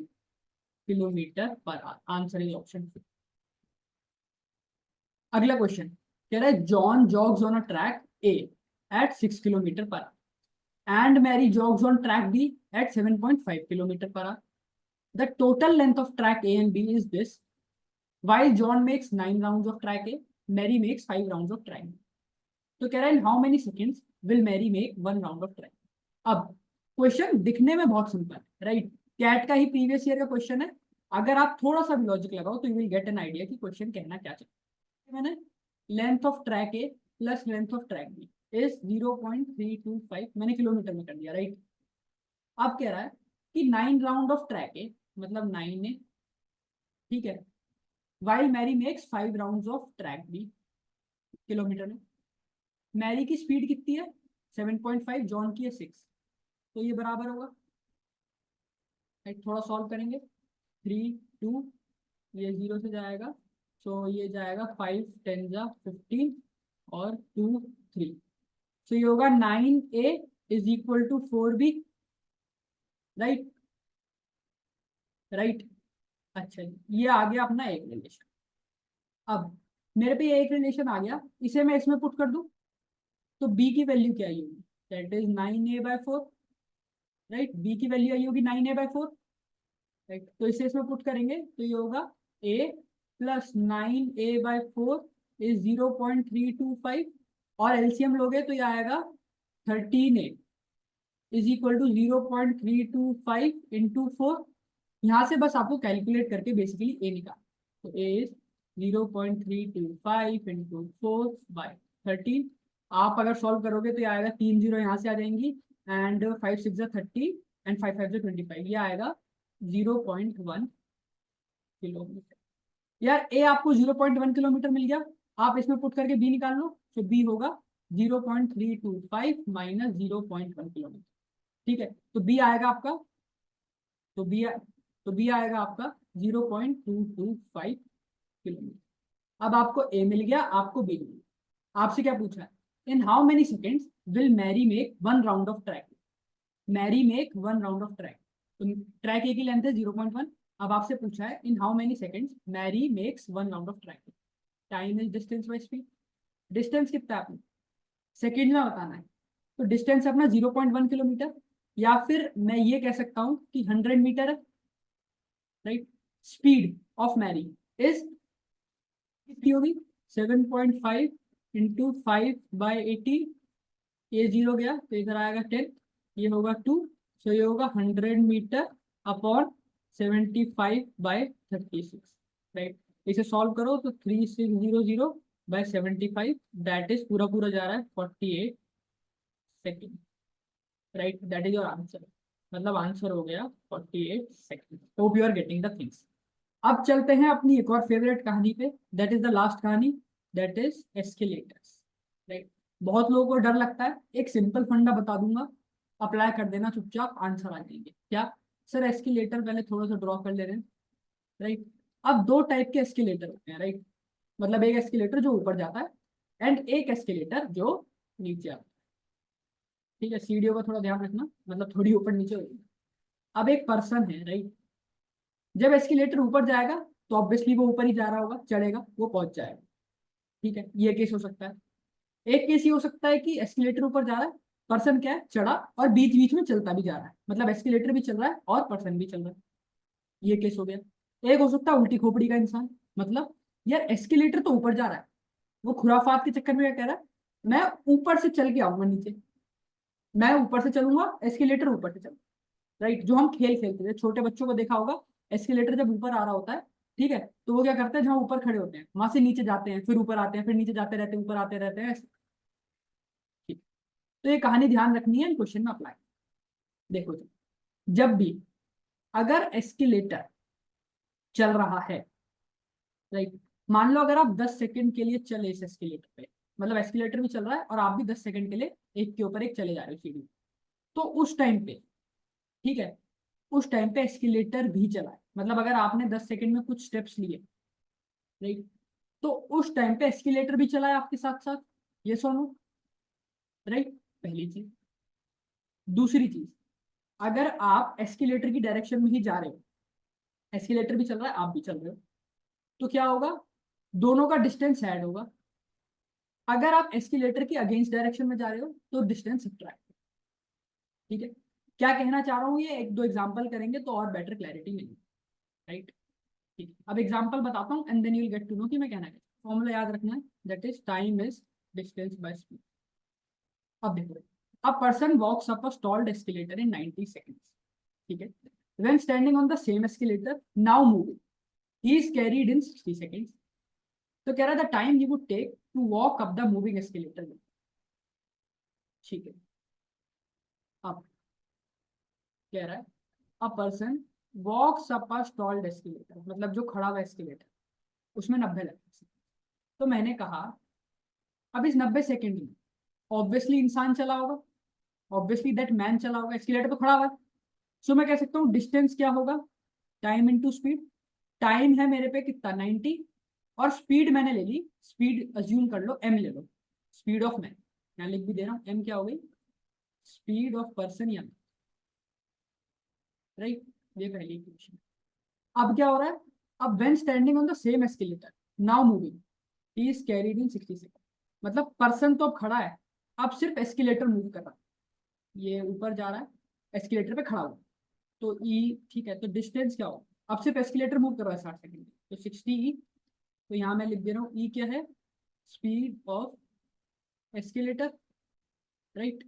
kilometre per our. Answer is option 2। अगला क्वेश्चन कह रहा है John jogs on a track A at 6 kilometre per hour and Mary jogs on track B at 7.5 kilometre per hour. The total length of track A and B is this. While John makes 9 rounds of track A, Mary makes 5 rounds of track B. तो कह रहा है in how many seconds will Mary make 1 round of track? अब question दिखने में बहुत simple है, right? CAT का ही प्रीवियस ईयर का क्वेश्चन है। अगर आप थोड़ा सा भी लॉजिक लगाओ तो you will get an idea कि क्वेश्चन कहना क्या चाहिए। मैंने length of track A plus length of track B is 0.325, मैंने किलोमीटर में कर दिया, राइट? अब कह रहा है कि 9 राउंड ऑफ ट्रैक ए मतलब 9 है, ठीक है, while Mary makes 5 rounds of track B kilometre में। मैरी की स्पीड कितनी है 7.5, जॉन की है 6, तो ये बराबर होगा, थोड़ा सॉल्व करेंगे। 3 2, ये 0 से जाएगा, तो ये जाएगा 5 10 जा 15 और 2 3, तो ये होगा 9A is equal to 4B, right? Right, अच्छा ये आ गया अपना एक रिलेशन। अब मेरे पे ये एक रिलेशन आ गया, इसे मैं इसमें पुट कर दूं तो b की वैल्यू क्या आई होगी, that is 9A/4, right? b की वैल्यू आई होगी 9A/4, राइट? तो इसे इसमें पुट करेंगे तो ये होगा a प्लस 9A/4 इज 0.325 और एलसीएम लोगे तो ये आएगा 13A is equal to 0.325 into 4। यहाँ से बस आपको कैलकुलेट करके बेसिकली ए निकाल, तो ए इज 0.325 इंटू 4/13। आप अगर सॉल्व करोगे तो ये आएगा 3 जीरो यहाँ से आ जाएंगी एंड 5 6 30 एंड 5 5 25, ये आएगा 0.1 किलोमीटर। यार ए आपको 0.1 किलोमीटर मिल गया, आप इसमें पुट करके बी निकाल लो, तो बी होगा 0.325 माइनस 0.1 किलोमीटर, ठीक है? तो बी आएगा आपका, तो बी तो बी आएगा आपका 0.225 किलोमीटर। अब आपको ए मिल गया, आपको बी मिल गया। आपसे क्या पूछा है, in how many seconds will Mary make 1 round of track? Mary make 1 round of track, तो ट्रैक ए की लेंथ है 0.1। अब आपसे पूछा है in how many seconds Mary makes 1 round of track. Time is distance by speed. Distance कितना है आपने सेकेंड में बताना है, तो डिस्टेंस अपना 0.1 किलोमीटर, या फिर मैं ये कह सकता हूँ कि 100 मीटर है, right? Speed of Mary is कितनी होगी 7.5 इंटू 5/18, ये 0 गया तो इधर आएगा 10, ये होगा 2, तो ये होगा 100 मीटर अपॉन 75/36, राइट? इसे सॉल्व करो तो 3600/75, दैट इज पूरा पूरा जा रहा है 48 second, right? That is your answer, मतलब आंसर हो गया 48 second. Hope you are getting the things. अब चलते हैं अपनी एक और फेवरेट कहानी पे, दैट इज द लास्ट कहानी, दैट इज एस्केलेटर्स, राइट? बहुत लोगों को डर लगता है, एक सिंपल फंडा बता दूंगा, अप्लाई कर देना, चुपचाप आंसर आ जाएंगे। क्या सर, एस्केलेटर पहले थोड़ा सा ड्रॉ कर ले रहे हैं, राइट? अब दो टाइप के एस्केलेटर होते हैं, राइट? मतलब एक एस्केलेटर जो ऊपर जाता है एंड एक एस्केलेटर जो नीचे आता है, ठीक है? सीढ़ियों का थोड़ा ध्यान रखना, मतलब थोड़ी ऊपर नीचे होगी। अब एक पर्सन है, राइट? जब एस्केलेटर ऊपर जाएगा तो ऑब्वियसली वो ऊपर ही जा रहा होगा, चढ़ेगा, वो पहुंच जाएगा, ठीक है? ये केस हो सकता है। एक केस ये हो सकता है कि एस्केलेटर ऊपर जा रहा है, पर्सन क्या है, चढ़ा और बीच बीच में चलता भी जा रहा है, मतलब एस्केलेटर भी चल रहा है और पर्सन भी चल रहा है, ये केस हो गया। एक हो सकता है उल्टी खोपड़ी का इंसान, मतलब यार एस्केलेटर तो ऊपर जा रहा है, वो खुराफात के चक्कर में क्या कह रहा है, मैं ऊपर से चल के आऊंगा नीचे, मैं ऊपर से चलूंगा, एस्केलेटर ऊपर से चल, राइट? जो हम खेल खेलते थे, छोटे बच्चों को देखा होगा, एस्केलेटर जब ऊपर आ रहा होता है, ठीक है, तो वो क्या करते हैं, जहाँ ऊपर खड़े होते हैं वहां से नीचे जाते हैं, फिर ऊपर आते हैं, फिर नीचे जाते रहते हैं, ऊपर आते रहते हैं, ऐसे। ठीक, तो ये कहानी ध्यान रखनी है, क्वेश्चन में अप्लाई। देखो जी, जब भी अगर एस्केलेटर चल रहा है, राइट, मान लो अगर आप 10 सेकंड के लिए चले इस एस्केलेटर पे, मतलब एस्केलेटर भी चल रहा है और आप भी 10 सेकंड के लिए एक के ऊपर एक चले जा रहे हो सीढ़ी, तो उस टाइम पे, ठीक है, उस टाइम पे एस्केलेटर भी चला है, मतलब अगर आपने 10 सेकंड में कुछ स्टेप्स लिए, राइट, तो उस टाइम पे एस्केलेटर भी चला है आपके साथ साथ, ये सुनो, राइट, पहली चीज। दूसरी चीज, अगर आप एस्केलेटर की डायरेक्शन में ही जा रहे हो, एस्केलेटर भी चल रहा है आप भी चल रहे हो, तो क्या होगा, दोनों का डिस्टेंस ऐड होगा। अगर आप एस्केलेटर की अगेंस्ट डायरेक्शन में जा रहे हो तो डिस्टेंस सब्ट्रैक्ट। ठीक है, क्या कहना चाह रहा हूँ, ये एक दो एग्जांपल करेंगे तो और बेटर क्लैरिटी मिलेगी, राइट। ठीक है, अब एग्जांपल बताता हूँ and then you will get to know कि मैं कहना क्या, फॉर्मूला याद रखना है, that is time is distance by speed. अब देखो, a person walks up a stalled escalator in 90 seconds, ठीक है, when standing on the same escalator now moving, he is carried in 60 seconds। तो कह रहा था time he would take to walk up the moving escalator, ठीक है। अब कह रहा है a person walks up a stalled escalator, मतलब जो खड़ा हुआ एस्केलेटर उसमें 90 लगते। तो मैंने कहा अब इस 90 सेकंड में ऑब्वियसली इंसान चला होगा, ऑब्वियसली दैट मैन चला होगा, एस्केलेटर पे खड़ा हुआ है। सो मैं कह सकता हूँ डिस्टेंस क्या होगा, टाइम इनटू स्पीड। टाइम है मेरे पे कितना 90, और स्पीड मैंने ले ली, स्पीड अज्यूम कर लो एम ले लो, स्पीड ऑफ मैन, यहाँ लिख भी दे रहा हूँ, एम क्या हो गई, स्पीड ऑफ पर्सन या, राइट, ये पहली इक्वेशन। अब क्या हो रहा है, अब when standing on the same escalator now moving he is carried in 60 second, मतलब पर्सन तो अब खड़ा है, अब सिर्फ एस्केलेटर मूव कर रहा है, ये ऊपर जा रहा है, एस्केलेटर पे खड़ा हुआ, तो ई, ठीक है, तो डिस्टेंस क्या होगा, अब सिर्फ एस्केलेटर मूव कर रहा है 60 सेकंड, तो 60 ई, तो यहाँ मैं लिख दे रहा हूँ ई क्या है, स्पीड ऑफ एस्केलेटर, राइट।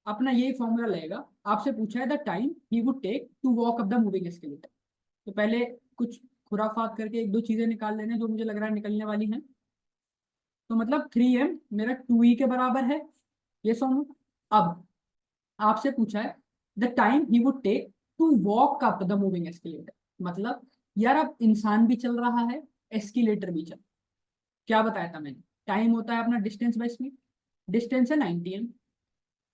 अपना यही फॉर्मूला लगेगा, आपसे पूछा है the time he would take to walk up the moving escalator, तो पहले कुछ खुराफात करके एक दो चीजें निकाल लेने जो मुझे लग रहा है निकलने वाली हैं। तो मतलब 3m मेरा 2e के बराबर है, ये सोनू। अब आपसे पूछा है the time he would take to walk up the moving escalator, मतलब यार अब इंसान भी चल रहा है, एस्केलेटर भी चल, क्या बताया था मैंने, टाइम होता है अपना डिस्टेंस बाय स्पीड, डिस्टेंस है 90m,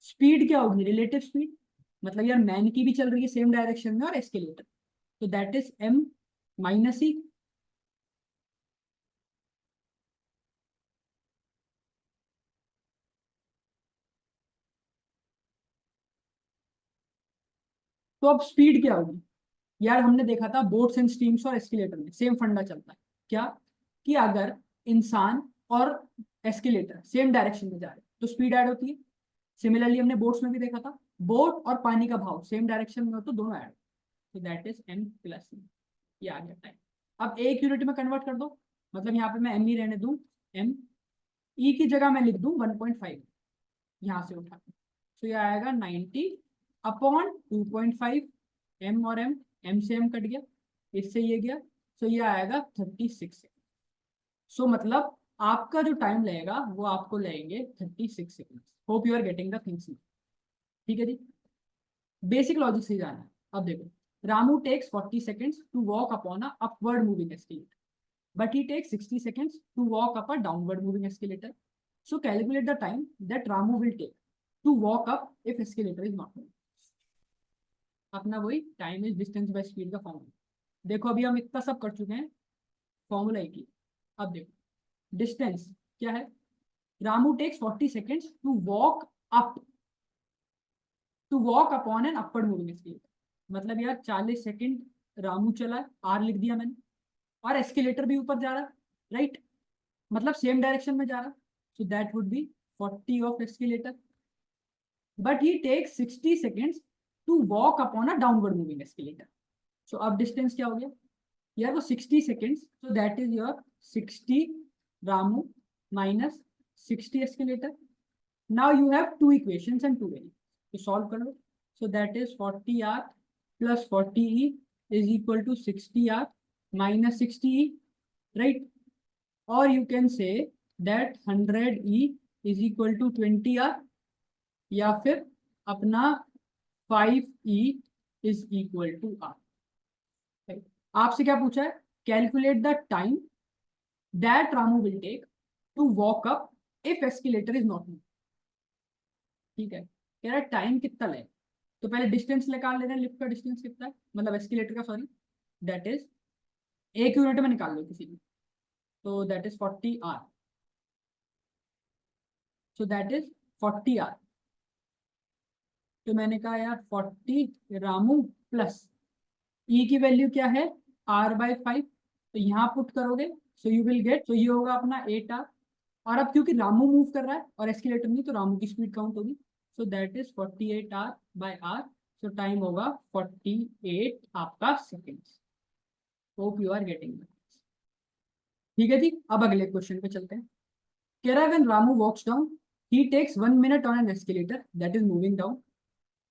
स्पीड क्या होगी, रिलेटिव स्पीड, मतलब यार मैन की भी चल रही है सेम डायरेक्शन में और एस्केलेटर, तो दैट इज m माइनस ई। तो अब स्पीड क्या होगी, यार हमने देखा था बोट्स एंड स्टीम्स और एस्केलेटर में सेम फंडा चलता है, क्या, कि अगर इंसान और एस्केलेटर सेम डायरेक्शन में जा रहे हैं तो स्पीड ऐड होती है। सिमिलरली हमने बोट्स में भी देखा था, बोट और पानी का भाव सेम डायरेक्शन में हो तो दोनों ऐड, तो दैट इज m प्लस ई, ये आ जाता है। अब एक यूनिट में कन्वर्ट कर दो, मतलब यहाँ पे मैं m ही रहने दूं, m, e की जगह मैं लिख दूं 1.5, यहाँ से उठा, तो ये आएगा 90 अपॉन 2.5, m और m से m कट गया, इससे ये गया, तो ये आएगा 36। सो मतलब आपका जो टाइम लगेगा वो आपको लगेंगे 36 second. Hope you are getting the things. ठीक है जी, बेसिक लॉजिक से जाना है। अब देखो, Ramu takes 40 seconds to walk upon a upward moving escalator, but he takes 60 seconds to walk up a downward moving escalator. So calculate the time that Ramu will take to walk up if escalator is not moving. अपना वही time is distance by speed का formula. देखो अभी हम इतना सब कर चुके हैं, फॉर्मूला एक ही। अब देखो डिस्टेंस क्या है, Ramu takes 40 seconds to walk upon an upward moving escalator, मतलब यार 40 सेकंड रामू चला, आर लिख दिया मैंने, और एस्केलेटर भी ऊपर जा रहा है, राइट, मतलब सेम डायरेक्शन में जा रहा, so that would be 40 of escalator, but he takes 60 seconds to walk upon a downward moving escalator. So अब डिस्टेंस क्या हो गया यार, वो 60 seconds, so that is your 60 Ramu minus 60 escalator. Now you have two equations and two variables, तो solve कर लो। So that is 40r plus 40e is equal to 60r minus 60e, right, or you can say that 100e is equal to 20r, या फिर अपना 5e is equal to r। आपसे क्या पूछा है, calculate the time that Ramu will take to walk up if escalator is not move. ठीक है, कह रहा है टाइम कितना लगे, तो पहले डिस्टेंस निकाल लेना, लिफ्ट का डिस्टेंस कितना है, मतलब एस्केलेटर का, सॉरी, दैट इज एक यूनिट में निकाल लो किसी भी, तो that is 40 R, so that is 40 R. तो मैंने कहा यार 40 रामू प्लस ई की वैल्यू क्या है, r/5, तो यहाँ पुट करोगे, सो यू विल गेट, तो ये होगा अपना 8r। और अब क्योंकि रामू मूव कर रहा है और एस्केलेटर नहीं, तो रामू की स्पीड काउंट होगी, so that is 48r/r। So time होगा 48 आपका seconds. Hope you are getting. ठीक है जी, अब अगले क्वेश्चन पे चलते हैं। कह रहा है when Ramu walks down he takes 1 minute on an escalator that is moving down,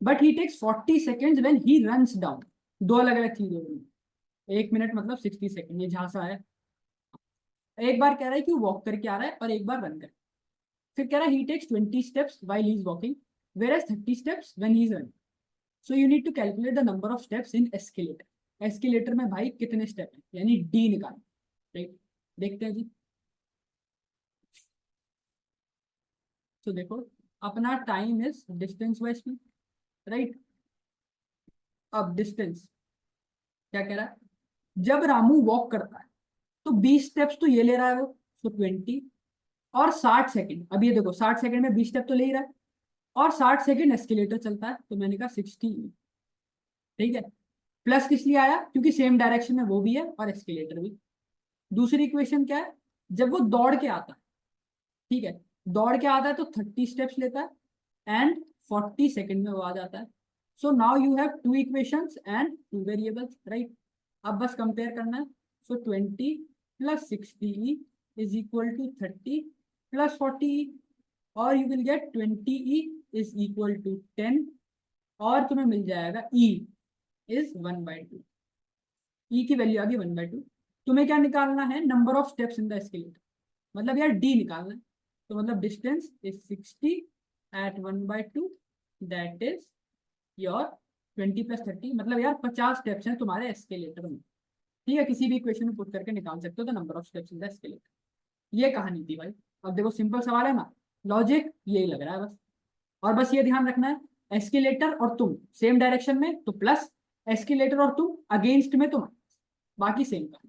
but he takes 40 seconds when he runs down. दो अलग अलग चीजें होंगी, 1 मिनट मतलब 60 सेकेंड, ये झांसा है। एक बार कह रहा है कि वॉक करके आ रहा है और एक बार रन कर, फिर कह रहा है ही takes 20 steps while he is walking whereas 30 steps when he is running, so you need to calculate the number of steps in escalator। Escalator में भाई कितने स्टेप है, यानी डी निकाल, राइट। देखते हैं जी। तो देखो अपना time is distance by speed, right. अब डिस्टेंस क्या कह रहा है, जब रामू वॉक करता है तो 20 स्टेप्स तो ये ले रहा है वो, तो 20 और 60 सेकेंड। अब ये देखो 60 सेकेंड में 20 स्टेप तो ले ही रहा है, और 60 सेकेंड एस्केलेटर चलता है, तो मैंने कहा 60। ठीक है, प्लस किस लिए आया, क्योंकि सेम डायरेक्शन में वो भी है और एस्केलेटर भी। दूसरी इक्वेशन क्या है, जब वो दौड़ के आता है, ठीक है, दौड़ के आता है तो 30 स्टेप्स लेता है एंड 40 सेकेंड में वो आ जाता है। So now you have two equations and two variables, right. अब बस कंपेयर करना है। सो 20 + 60e is equal to 30 + 40e, और you will get 20e is equal to 10, और तुम्हें मिल जाएगा e इज 1/2। ई की वैल्यू आ गई 1/2। तुम्हें क्या निकालना है, number of steps in the escalator, मतलब यार डी निकालना है। तो मतलब distance is 60 at 1/2, that is your 20 + 30, मतलब यार 50 स्टेप्स हैं तुम्हारे एस्केलेटर में। ठीक है, किसी भी इक्वेशन में पुट करके निकाल सकते हो the number of steps in the escalator. ये कहानी थी भाई। अब देखो सिंपल सवाल है ना, लॉजिक यही लग रहा है बस। और बस ये ध्यान रखना है, एस्केलेटर और तुम सेम डायरेक्शन में तो प्लस, एस्केलेटर और तुम अगेंस्ट में तो माइनस, बाकी सेम का।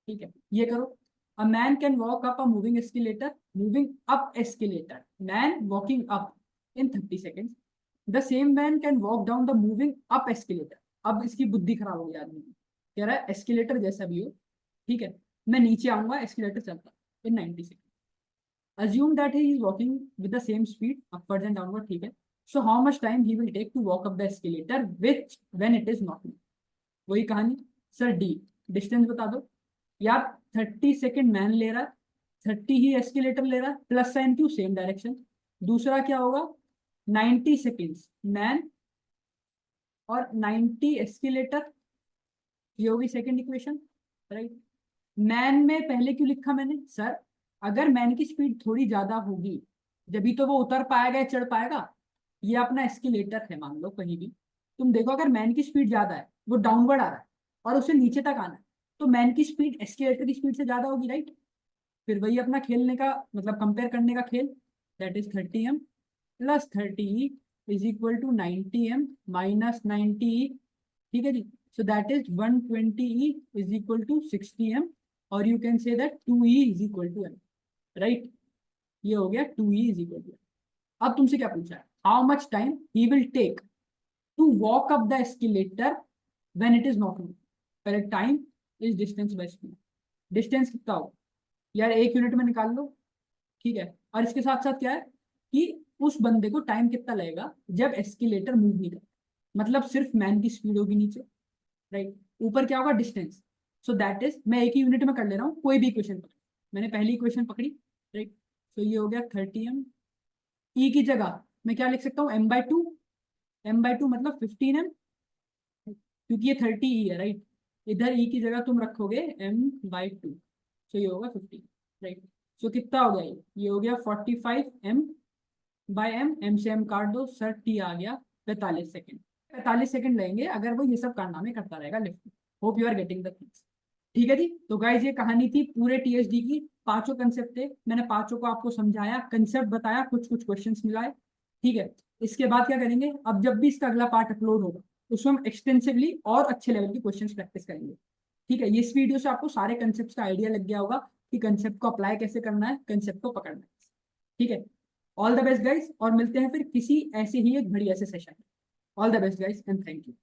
ठीक है, ये करो। अ man can walk up a moving escalator, moving up escalator, man walking up in 30 seconds. The same man can walk down the moving up escalator. अब इसकी बुद्धि खराब हो गई आदमी की, कह रहा है एस्केलेटर जैसा भी हो, ठीक है, मैं नीचे आऊंगा, एस्केलेटर चलता इन 90 second. assume that he is walking with the same speed upwards and downward, ठीक है। So how much time he will take to walk up the escalator which when it is not moving। वही कहानी sir, D distance बता दो यार। 30 second man ले रहा है, 30 ही एस्केलेटर ले रहा है, प्लस साइन क्यों, सेम डायरेक्शन। दूसरा क्या होगा, 90 सेकेंड्स मैन और 90 एस्केलेटर, ये होगी सेकेंड इक्वेशन, राइट। मैन में पहले क्यों लिखा मैंने, सर अगर मैन की स्पीड थोड़ी ज्यादा होगी जब तो वो उतर पाएगा या चढ़ पाएगा। ये अपना एस्केलेटर है, मान लो कहीं भी तुम देखो, अगर मैन की स्पीड ज्यादा है, वो डाउनवर्ड आ रहा है और उसे नीचे तक आना है, तो मैन की स्पीड एस्केलेटर की स्पीड से ज्यादा होगी, राइट। फिर वही अपना खेलने का मतलब कंपेयर करने का खेल, that is 30m + 30e is equal to 90m - 90e। ठीक है जी, so that is 120e is equal to 60m, और you can say that 2e is equal to m, right. ये हो गया 2e इज इक्वल टू। अब तुमसे क्या पूछा है, how much time he will take to walk up the escalator when it is not moving. पहले time is distance by speed, distance कितना हो यार 1 यूनिट में निकाल लो, ठीक है। और इसके साथ साथ क्या है कि उस बंदे को टाइम कितना लगेगा जब एस्केलेटर मूव नहीं करे, मतलब सिर्फ मैन की स्पीड होगी नीचे, राइट। ऊपर क्या होगा, डिस्टेंस। सो दैट इज, मैं एक ही यूनिट में कर ले रहा हूँ, कोई भी इक्वेशन पकड़ी, मैंने पहली इक्वेशन पकड़ी, राइट। तो ये हो गया 30m। ई की जगह मैं क्या लिख सकता हूँ, m/2, m/2 मतलब 15m, क्योंकि ये 30e है, राइट। इधर ई की जगह तुम रखोगे m/2, सो ये होगा 15, राइट। सो कितना हो गया, ये हो गया 45m/m, m से m काट दो सर, टी आ गया 45 सेकेंड। 45 सेकेंड लेंगे अगर वो ये सब कारनामे करता रहेगा lift. Hope you are getting the things. ठीक है जी, तो गाइज ये कहानी थी पूरे टीएसडी की। पांचों कंसेप्ट थे, मैंने पांचों को आपको समझाया, कंसेप्ट बताया, कुछ कुछ क्वेश्चंस मिलाए, ठीक है। इसके बाद क्या करेंगे, अब जब भी इसका अगला पार्ट अपलोड होगा उसमें हम एक्सटेंसिवली और अच्छे लेवल की क्वेश्चंस प्रैक्टिस करेंगे, ठीक है। इस वीडियो से आपको सारे कंसेप्ट का आइडिया लग गया होगा कि कंसेप्ट को अप्लाई कैसे करना है, कंसेप्ट को पकड़ना है। ठीक है, ऑल द बेस्ट गाइस, और मिलते हैं फिर किसी ऐसे ही एक बढ़िया से सेशन में। All the best guys and thank you.